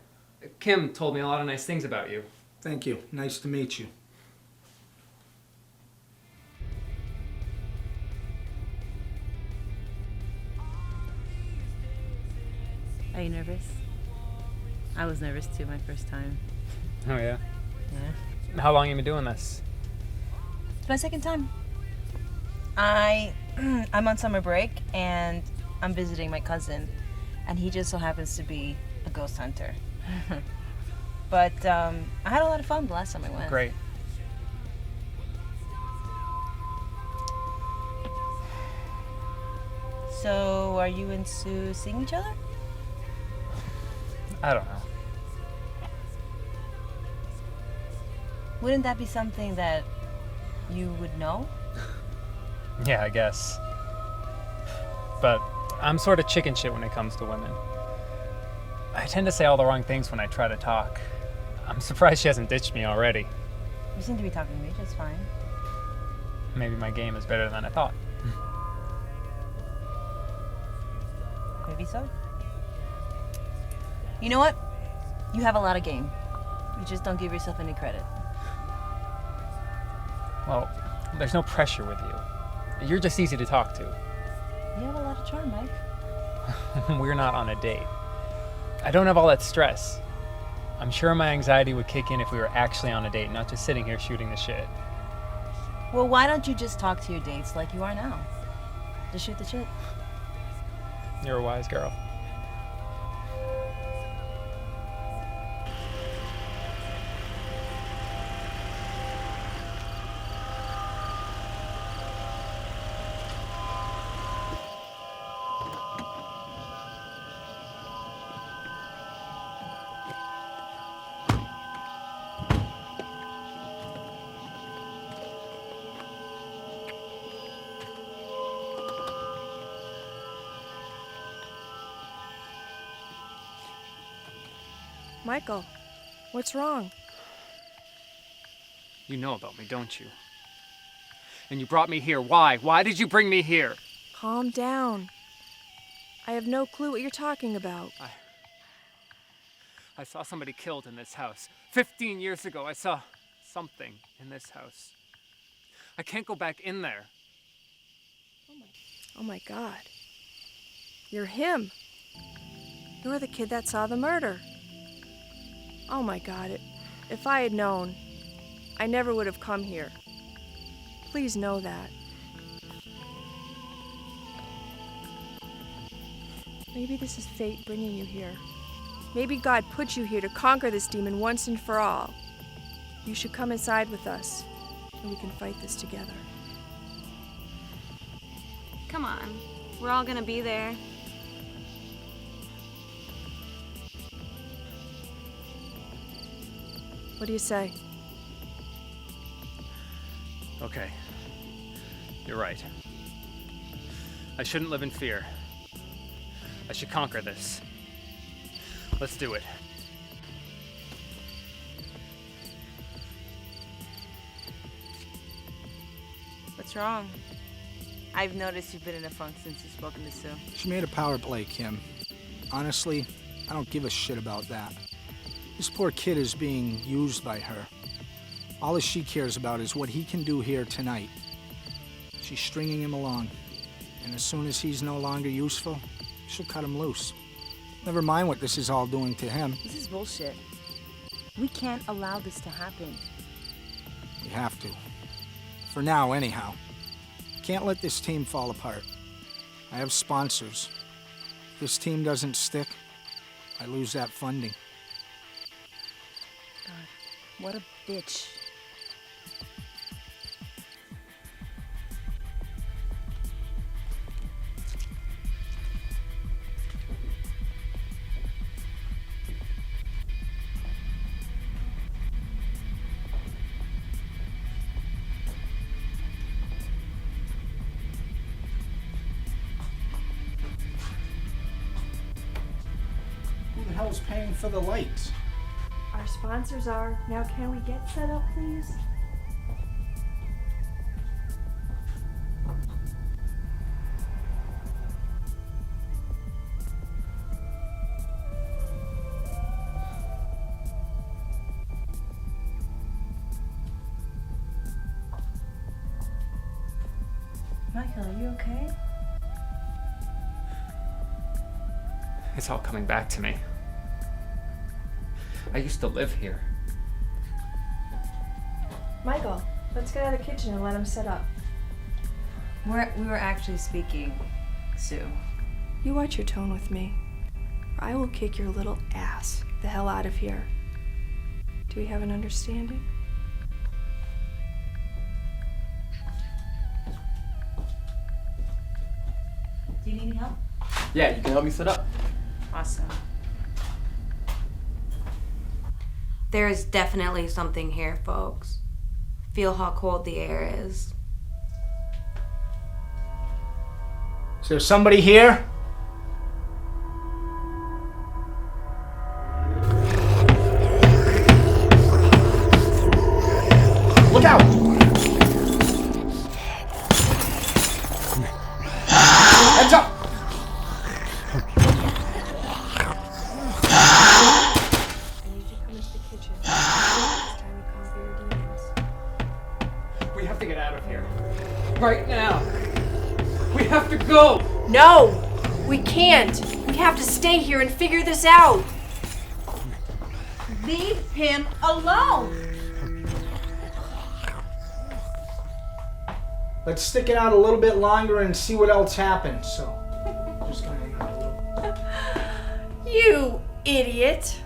Kim told me a lot of nice things about you. Thank you. Nice to meet you. Are you nervous? I was nervous too my first time. Oh, yeah? Yeah. How long you been doing this? It's my second time. I'm on summer break and I'm visiting my cousin, and he just so happens to be a ghost hunter. But I had a lot of fun the last time I went. Great. So, are you and Sue seeing each other? I don't know. Wouldn't that be something that you would know? Yeah, I guess. But I'm sort of chicken shit when it comes to women. I tend to say all the wrong things when I try to talk. I'm surprised she hasn't ditched me already. You seem to be talking to me just fine. Maybe my game is better than I thought. Maybe so. You know what? You have a lot of game. You just don't give yourself any credit. Well, there's no pressure with you. You're just easy to talk to. You have a lot of charm, Mike. We're not on a date. I don't have all that stress. I'm sure my anxiety would kick in if we were actually on a date, not just sitting here shooting the shit. Well, why don't you just talk to your dates like you are now? Just shoot the shit. You're a wise girl. Michael, what's wrong? You know about me, don't you? And you brought me here. Why? Why did you bring me here? Calm down. I have no clue what you're talking about. I saw somebody killed in this house. 15 years ago, I saw something in this house. I can't go back in there. Oh my God. You're him. You're the kid that saw the murder. Oh my God. If I had known, I never would have come here. Please know that. Maybe this is fate bringing you here. Maybe God put you here to conquer this demon once and for all. You should come inside with us, and we can fight this together. Come on. We're all gonna be there. What do you say? Okay. You're right. I shouldn't live in fear. I should conquer this. Let's do it. What's wrong? I've noticed you've been in a funk since you've spoken to Sue. She made a power play, Kim. Honestly, I don't give a shit about that. This poor kid is being used by her. All she cares about is what he can do here tonight. She's stringing him along, and as soon as he's no longer useful, she'll cut him loose. Never mind what this is all doing to him. This is bullshit. We can't allow this to happen. We have to. For now, anyhow. Can't let this team fall apart. I have sponsors. If this team doesn't stick, I lose that funding. God, what a bitch. Who the hell's paying for the lights? Our sponsors are. Now can we get set up, please? Michael, are you okay? It's all coming back to me. I used to live here. Michael, let's get out of the kitchen and let him set up. We were actually speaking, Sue. You watch your tone with me, or I will kick your little ass the hell out of here. Do we have an understanding? Do you need any help? Yeah, you can help me set up. Awesome. There is definitely something here, folks. Feel how cold the air is. Is there somebody here? Look out! Heads up! I need you to come into the kitchen. It's time to conquer your demons. We have to get out of here. Right now. We have to go! No! We can't! We have to stay here and figure this out! Leave him alone! Let's stick it out a little bit longer and see what else happens. So, just gonna hang out a little. You idiot!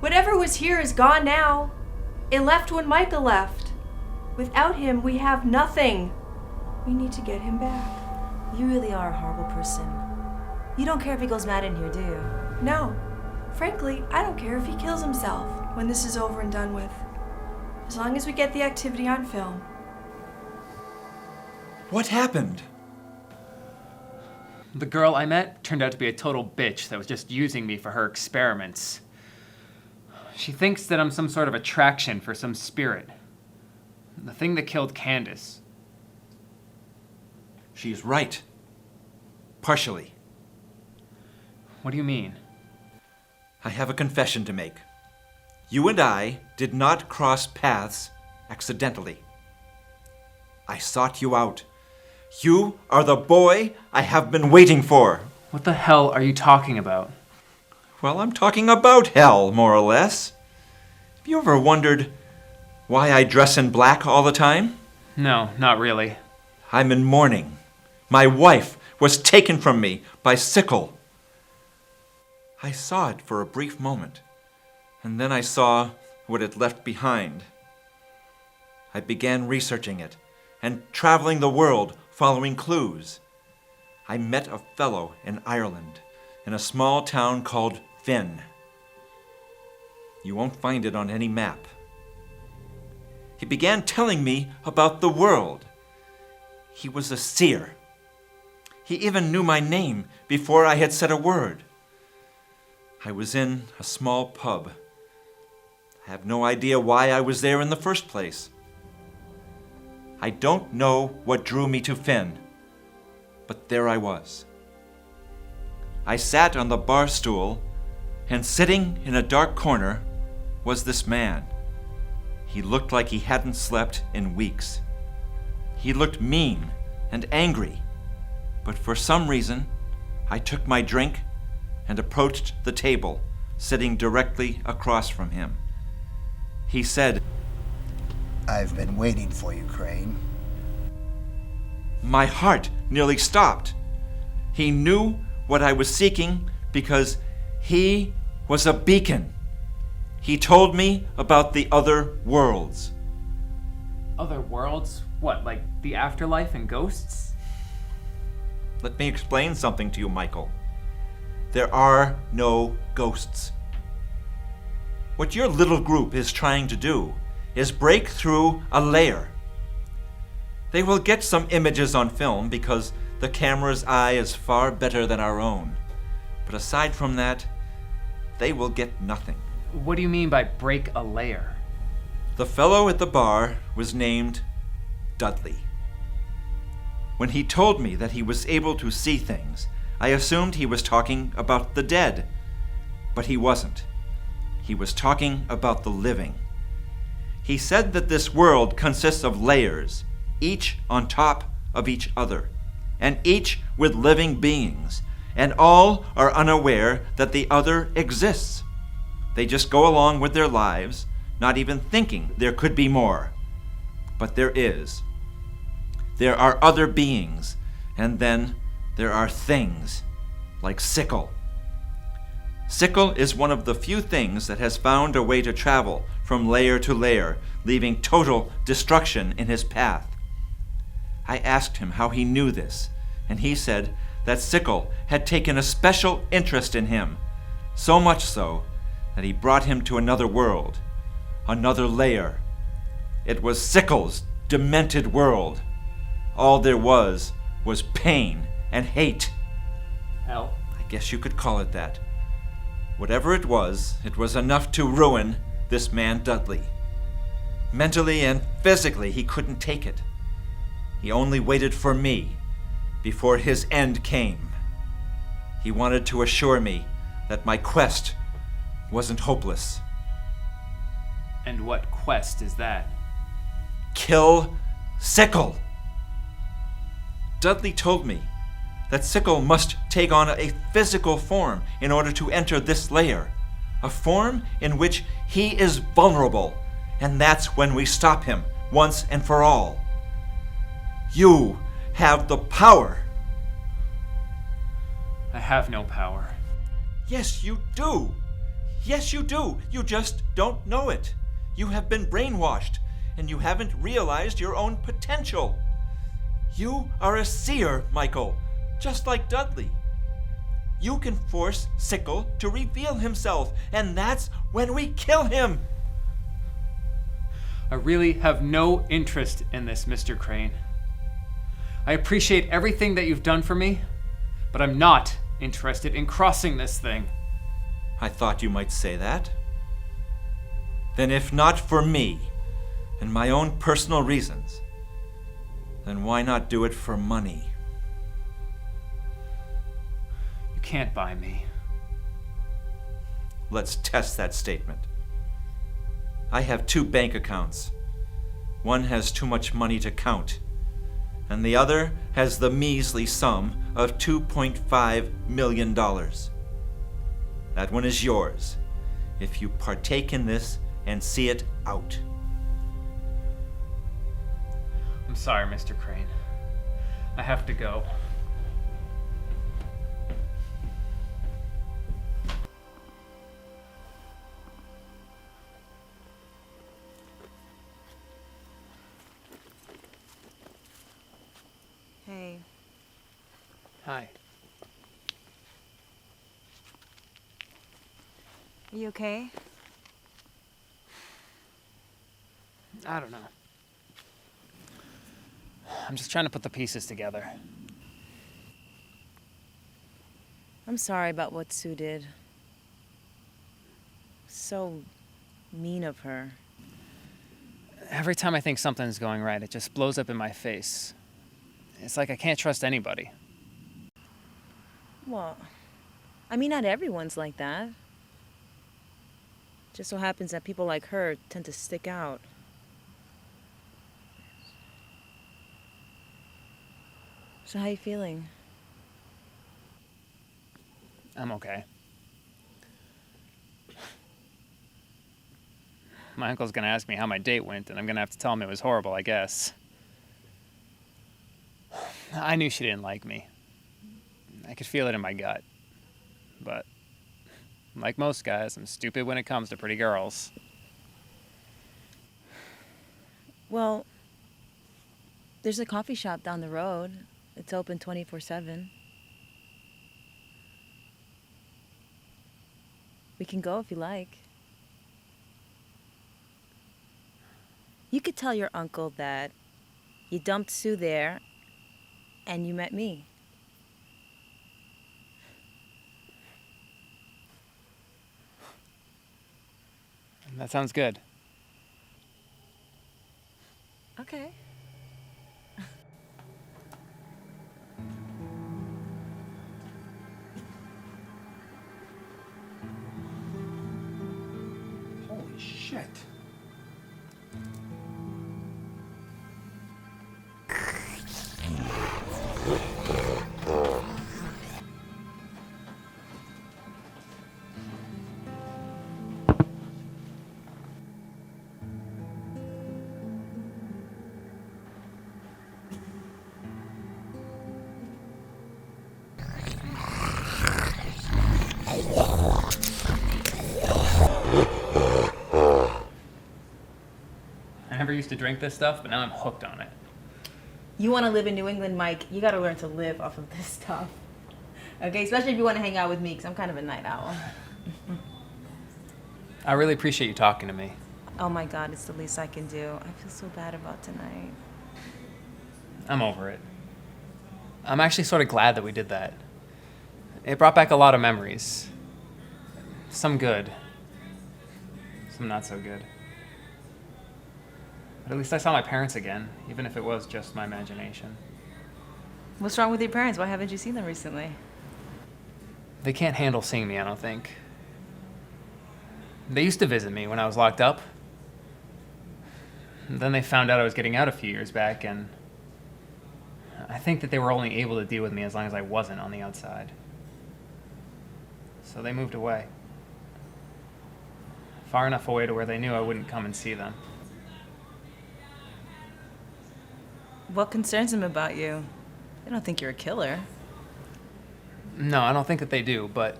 Whatever was here is gone now. It left when Micah left. Without him, we have nothing. We need to get him back. You really are a horrible person. You don't care if he goes mad in here, do you? No. Frankly, I don't care if he kills himself when this is over and done with. As long as we get the activity on film. What happened? The girl I met turned out to be a total bitch that was just using me for her experiments. She thinks that I'm some sort of attraction for some spirit. The thing that killed Candace. She's right. Partially. What do you mean? I have a confession to make. You and I did not cross paths accidentally. I sought you out. You are the boy I have been waiting for. What the hell are you talking about? Well, I'm talking about hell, more or less. Have you ever wondered why I dress in black all the time? No, not really. I'm in mourning. My wife was taken from me by Sickle. I saw it for a brief moment, and then I saw what it left behind. I began researching it and traveling the world following clues. I met a fellow in Ireland in a small town called Finn. You won't find it on any map. He began telling me about the world. He was a seer. He even knew my name before I had said a word. I was in a small pub. I have no idea why I was there in the first place. I don't know what drew me to Finn, but there I was. I sat on the bar stool, and sitting in a dark corner was this man. He looked like he hadn't slept in weeks. He looked mean and angry, but for some reason, I took my drink and approached the table, sitting directly across from him. He said, "I've been waiting for you, Crane." My heart nearly stopped. He knew what I was seeking because he was a beacon. He told me about the other worlds. Other worlds? What, like the afterlife and ghosts? Let me explain something to you, Michael. There are no ghosts. What your little group is trying to do is break through a layer. They will get some images on film because the camera's eye is far better than our own. But aside from that, they will get nothing. What do you mean by break a layer? The fellow at the bar was named Dudley. When he told me that he was able to see things, I assumed he was talking about the dead. But he wasn't. He was talking about the living. He said that this world consists of layers, each on top of each other, and each with living beings, and all are unaware that the other exists. They just go along with their lives, not even thinking there could be more. But there is. There are other beings, and then there are things, like Sickle. Sickle is one of the few things that has found a way to travel from layer to layer, leaving total destruction in his path. I asked him how he knew this, and he said that Sickle had taken a special interest in him, so much so that he brought him to another world, another layer. It was Sickle's demented world. All there was pain and hate. Hell? I guess you could call it that. Whatever it was enough to ruin this man Dudley. Mentally and physically, he couldn't take it. He only waited for me before his end came. He wanted to assure me that my quest wasn't hopeless. And what quest is that? Kill Sickle! Dudley told me that Sickle must take on a physical form in order to enter this layer, a form in which he is vulnerable, and that's when we stop him once and for all. You have the power. I have no power. Yes, you do. Yes, you do. You just don't know it. You have been brainwashed, and you haven't realized your own potential. You are a seer, Michael, just like Dudley. You can force Sickle to reveal himself, and that's when we kill him. I really have no interest in this, Mr. Crane. I appreciate everything that you've done for me, but I'm not interested in crossing this thing. I thought you might say that. Then if not for me and my own personal reasons, then why not do it for money? You can't buy me. Let's test that statement. I have 2 bank accounts. One has too much money to count, and the other has the measly sum of $2.5 million. That one is yours, if you partake in this and see it out. I'm sorry, Mr. Crane. I have to go. Hey. Hi. Are you okay? I don't know. I'm just trying to put the pieces together. I'm sorry about what Sue did. So mean of her. Every time I think something's going right, it just blows up in my face. It's like I can't trust anybody. Well, I mean, not everyone's like that. Just so happens that people like her tend to stick out. So how you feeling? I'm okay. My uncle's gonna ask me how my date went, and I'm gonna have to tell him it was horrible, I guess. I knew she didn't like me. I could feel it in my gut. But, like most guys, I'm stupid when it comes to pretty girls. Well, there's a coffee shop down the road. It's open 24/7. We can go if you like. You could tell your uncle that you dumped Sue there and you met me. That sounds good. Okay. Holy shit. I never used to drink this stuff, but now I'm hooked on it. You want to live in New England, Mike, you got to learn to live off of this stuff. Okay, especially if you want to hang out with me, because I'm kind of a night owl. I really appreciate you talking to me. Oh my God, it's the least I can do. I feel so bad about tonight. I'm over it. I'm actually sort of glad that we did that. It brought back a lot of memories. Some good. Some not so good. But at least I saw my parents again, even if it was just my imagination. What's wrong with your parents? Why haven't you seen them recently? They can't handle seeing me, I don't think. They used to visit me when I was locked up. Then they found out I was getting out a few years back, and I think that they were only able to deal with me as long as I wasn't on the outside. So they moved away. Far enough away to where they knew I wouldn't come and see them. What concerns them about you? They don't think you're a killer. No, I don't think that they do, but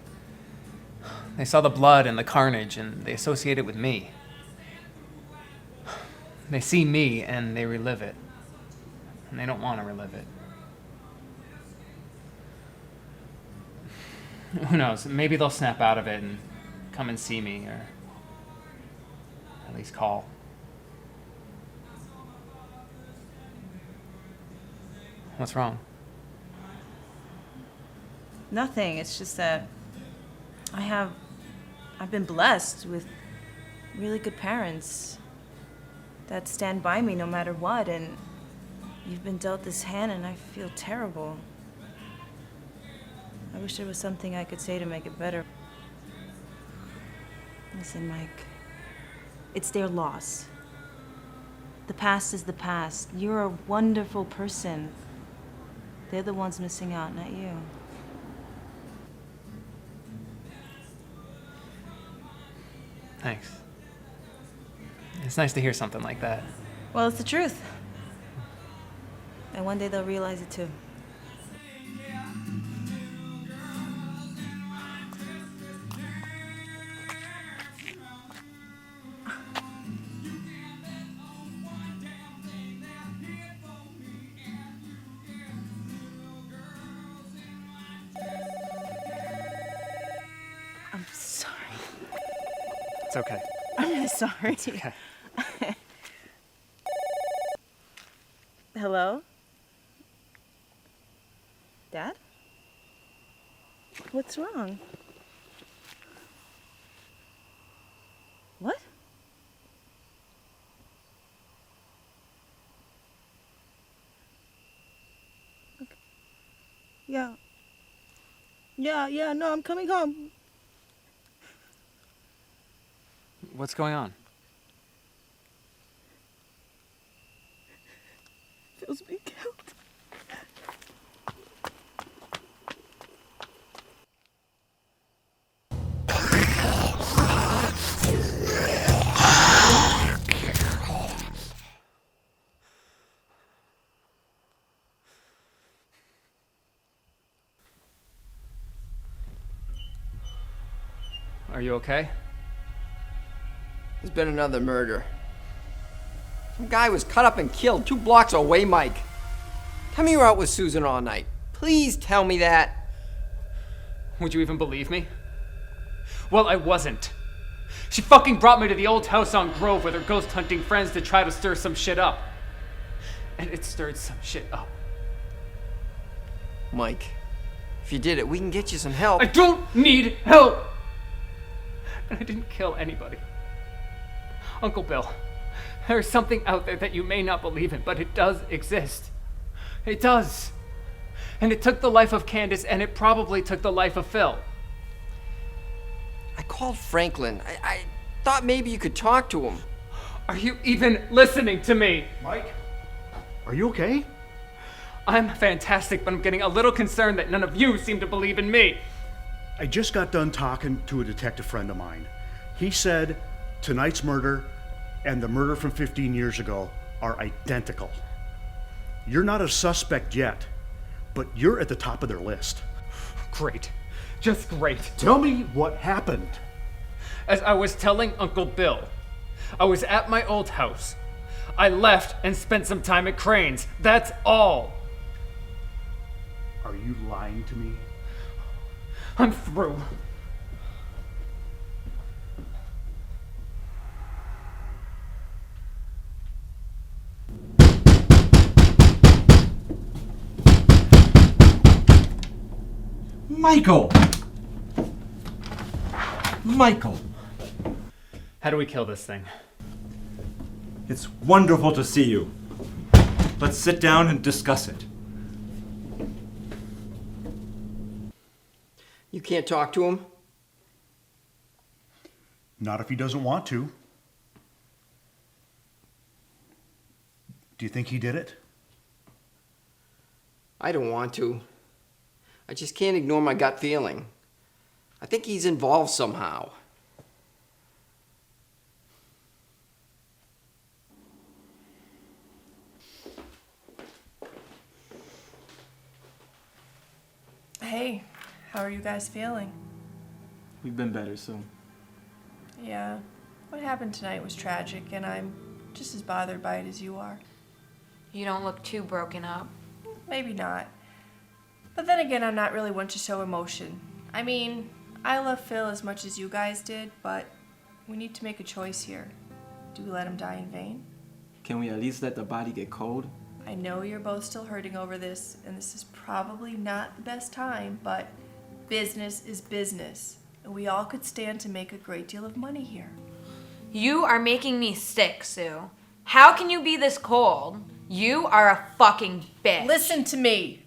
they saw the blood and the carnage and they associate it with me. They see me and they relive it. And they don't want to relive it. Who knows? Maybe they'll snap out of it and come and see me, or at least call. What's wrong? Nothing. It's just that I've been blessed with really good parents that stand by me no matter what, and you've been dealt this hand and I feel terrible. I wish there was something I could say to make it better. Listen, Mike, it's their loss. The past is the past. You're a wonderful person. They're the ones missing out, not you. Thanks. It's nice to hear something like that. Well, it's the truth. And one day they'll realize it too. I'm sorry. It's okay. I'm really sorry. It's okay. Hello? Dad? What's wrong? What? Okay. Yeah. Yeah, no, I'm coming home. What's going on? Phil's been killed. Are you okay? There's been another murder. Some guy was cut up and killed 2 blocks away, Mike. Tell me you were out with Susan all night. Please tell me that. Would you even believe me? Well, I wasn't. She fucking brought me to the old house on Grove with her ghost hunting friends to try to stir some shit up. And it stirred some shit up. Mike, if you did it, we can get you some help. I don't need help! And I didn't kill anybody. Uncle Bill, there's something out there that you may not believe in, but it does exist. It does. And it took the life of Candace, and it probably took the life of Phil. I called Franklin. I thought maybe you could talk to him. Are you even listening to me? Mike? Are you okay? I'm fantastic, but I'm getting a little concerned that none of you seem to believe in me. I just got done talking to a detective friend of mine. He said tonight's murder and the murder from 15 years ago are identical. You're not a suspect yet, but you're at the top of their list. Great. Just great. Tell me what happened. As I was telling Uncle Bill, I was at my old house. I left and spent some time at Crane's. That's all. Are you lying to me? I'm through. Michael! Michael! How do we kill this thing? It's wonderful to see you. Let's sit down and discuss it. You can't talk to him? Not if he doesn't want to. Do you think he did it? I don't want to. I just can't ignore my gut feeling. I think he's involved somehow. Hey, how are you guys feeling? We've been better, so. Yeah, what happened tonight was tragic, and I'm just as bothered by it as you are. You don't look too broken up. Maybe not. But then again, I'm not really one to show emotion. I mean, I love Phil as much as you guys did, but we need to make a choice here. Do we let him die in vain? Can we at least let the body get cold? I know you're both still hurting over this, and this is probably not the best time, but business is business, and we all could stand to make a great deal of money here. You are making me sick, Sue. How can you be this cold? You are a fucking bitch. Listen to me.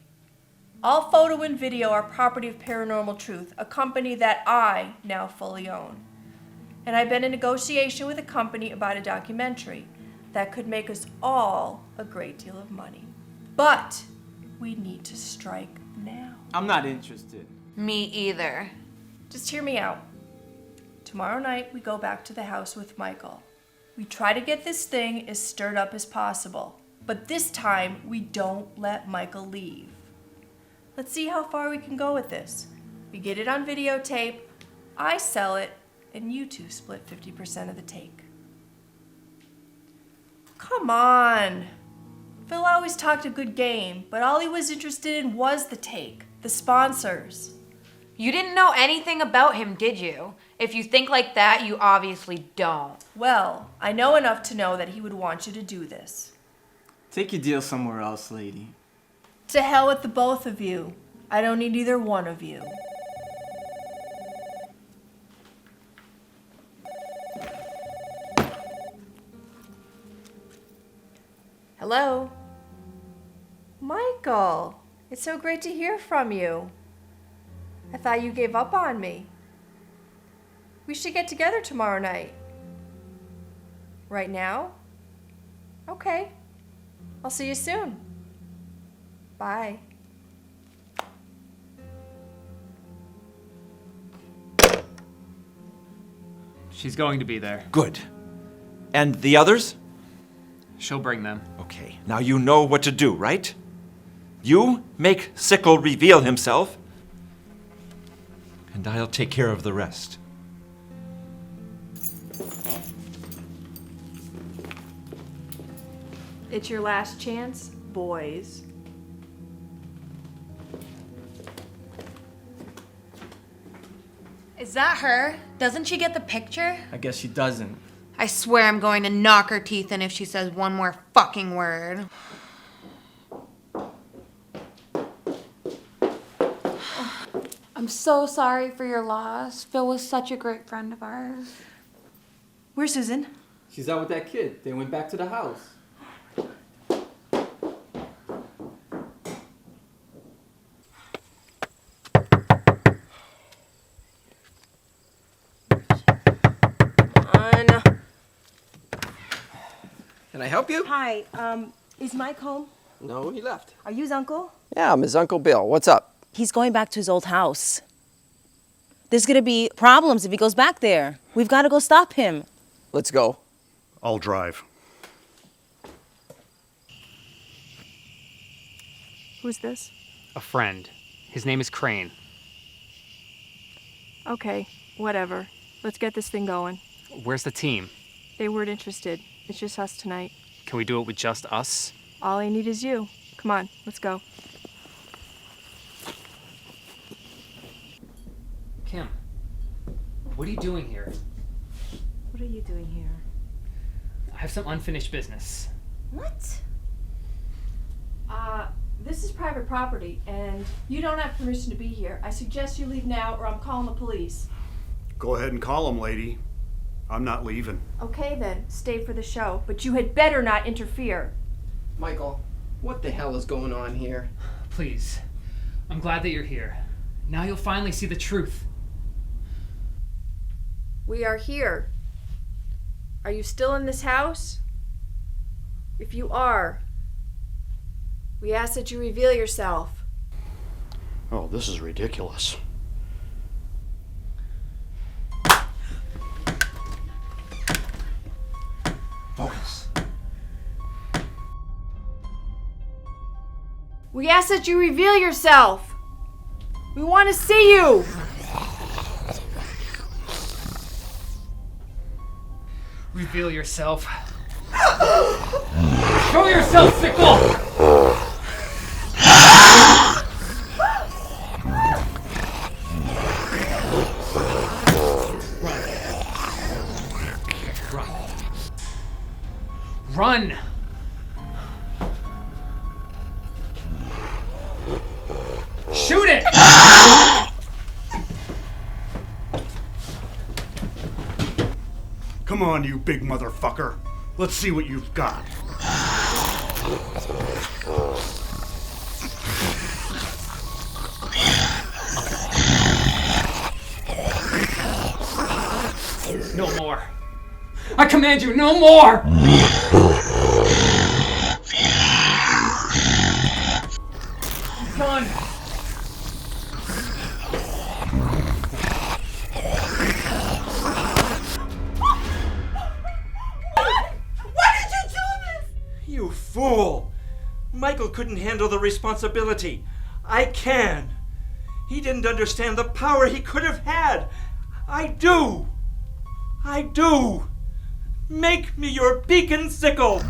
All photo and video are property of Paranormal Truth, a company that I now fully own. And I've been in negotiation with a company about a documentary that could make us all a great deal of money. But we need to strike now. I'm not interested. Me either. Just hear me out. Tomorrow night, we go back to the house with Michael. We try to get this thing as stirred up as possible. But this time, we don't let Michael leave. Let's see how far we can go with this. We get it on videotape, I sell it, and you two split 50% of the take. Come on. Phil always talked a good game, but all he was interested in was the take, the sponsors. You didn't know anything about him, did you? If you think like that, you obviously don't. Well, I know enough to know that he would want you to do this. Take your deal somewhere else, lady. To hell with the both of you. I don't need either one of you. Hello? Michael, it's so great to hear from you. I thought you gave up on me. We should get together tomorrow night. Right now? Okay. I'll see you soon. Bye. She's going to be there. Good. And the others? She'll bring them. Okay, now you know what to do, right? You make Sickle reveal himself, and I'll take care of the rest. It's your last chance, boys. Is that her? Doesn't she get the picture? I guess she doesn't. I swear I'm going to knock her teeth in if she says one more fucking word. I'm so sorry for your loss. Phil was such a great friend of ours. Where's Susan? She's out with that kid. They went back to the house. Can I help you? Hi, is Mike home? No, he left. Are you his uncle? Yeah, I'm his Uncle Bill. What's up? He's going back to his old house. There's gonna be problems if he goes back there. We've got to go stop him. Let's go. I'll drive. Who's this? A friend. His name is Crane. Okay, whatever. Let's get this thing going. Where's the team? They weren't interested. It's just us tonight. Can we do it with just us? All I need is you. Come on, let's go. Kim, what are you doing here? What are you doing here? I have some unfinished business. What? This is private property, and you don't have permission to be here. I suggest you leave now, or I'm calling the police. Go ahead and call him, lady. I'm not leaving. Okay then, stay for the show, but you had better not interfere. Michael, what the hell is going on here? Please, I'm glad that you're here. Now you'll finally see the truth. We are here. Are you still in this house? If you are, we ask that you reveal yourself. Oh, this is ridiculous. Focus. We ask that you reveal yourself. We want to see you. Reveal yourself. Show yourself, Sickle! Run! Shoot it! Come on, you big motherfucker. Let's see what you've got. No more. I command you, no more! Run! You fool! Michael couldn't handle the responsibility. I can. He didn't understand the power he could have had. I do. I do. Make me your beacon, Sickle.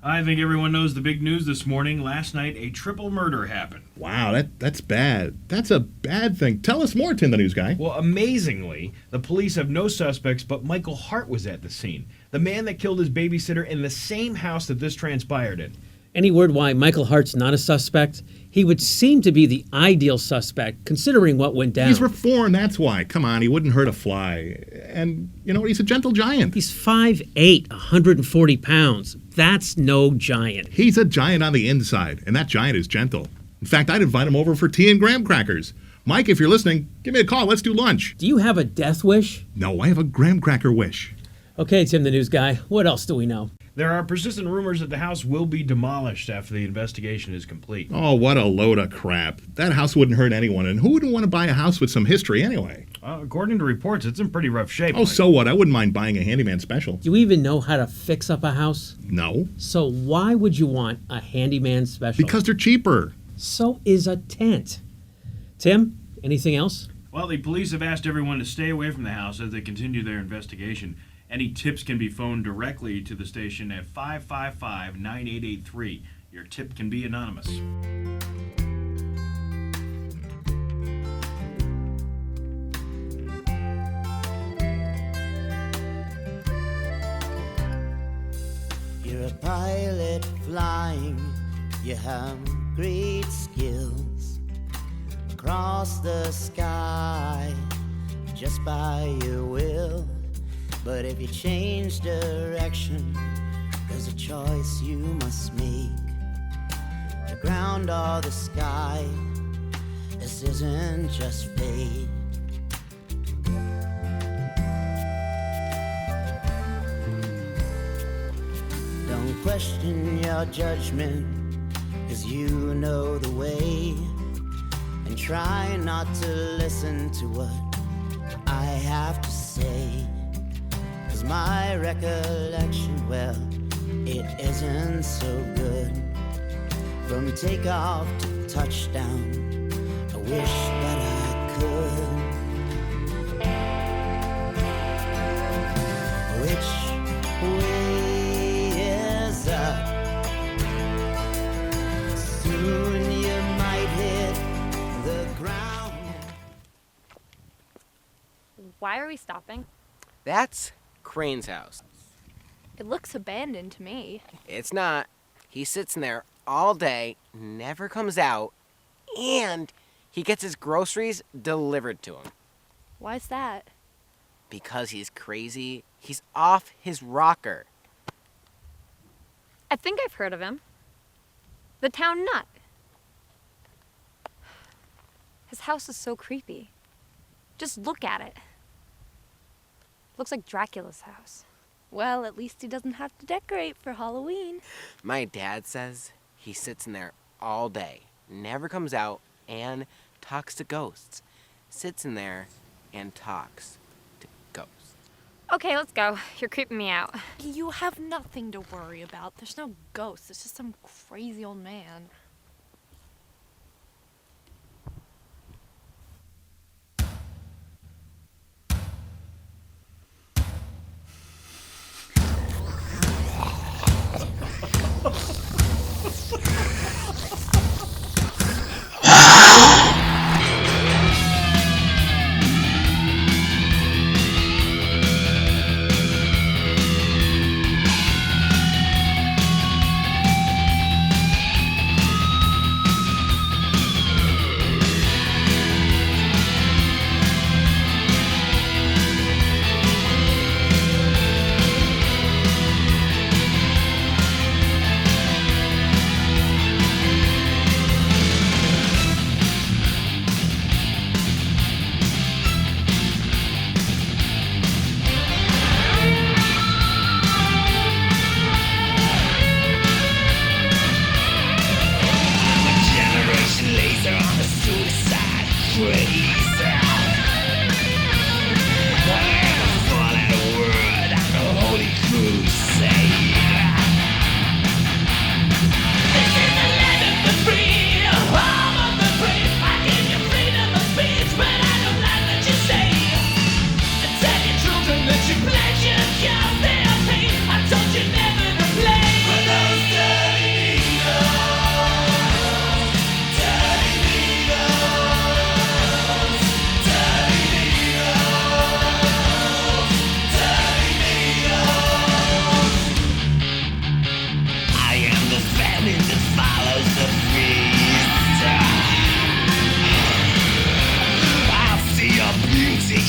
I think everyone knows the big news this morning. Last night, a triple murder happened. Wow, that's bad. That's a bad thing. Tell us more, Tim the News Guy. Well, amazingly, the police have no suspects, but Michael Hart was at the scene. The man that killed his babysitter in the same house that this transpired in. Any word why Michael Hart's not a suspect? He would seem to be the ideal suspect, considering what went down. He's reformed, that's why. Come on, he wouldn't hurt a fly. And, you know what, he's a gentle giant. He's 5'8", 140 pounds. That's no giant. He's a giant on the inside, and that giant is gentle. In fact, I'd invite him over for tea and graham crackers. Mike, if you're listening, give me a call. Let's do lunch. Do you have a death wish? No, I have a graham cracker wish. Okay, Tim the news guy, what else do we know? There are persistent rumors that the house will be demolished after the investigation is complete. Oh, what a load of crap. That house wouldn't hurt anyone, and who wouldn't want to buy a house with some history anyway? According to reports, it's in pretty rough shape. Oh, so what? I wouldn't mind buying a handyman special. Do you even know how to fix up a house? No. So why would you want a handyman special? Because they're cheaper. So is a tent. Tim, anything else? Well, the police have asked everyone to stay away from the house as they continue their investigation. Any tips can be phoned directly to the station at 555-9883. Your tip can be anonymous. You're a pilot flying, you have great skills. Across the sky, just by your will. But if you change direction, there's a choice you must make. The ground or the sky, this isn't just fate. Don't question your judgment, 'cause you know the way. And try not to listen to what I have to say. 'Cause my recollection, well, it isn't so good. From takeoff to touchdown, I wish that I could. Which way is up? Soon you might hit the ground. Why are we stopping? That's Crane's house. It looks abandoned to me. It's not. He sits in there all day, never comes out, and he gets his groceries delivered to him. Why's that? Because he's crazy. He's off his rocker. I think I've heard of him. The town nut. His house is so creepy. Just look at it. Looks like Dracula's house. Well, at least he doesn't have to decorate for Halloween. My dad says he sits in there all day, never comes out, and talks to ghosts. Sits in there and talks to ghosts. Okay, let's go. You're creeping me out. You have nothing to worry about. There's no ghost. It's just some crazy old man.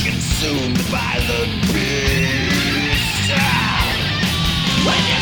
Consumed by the beast. When you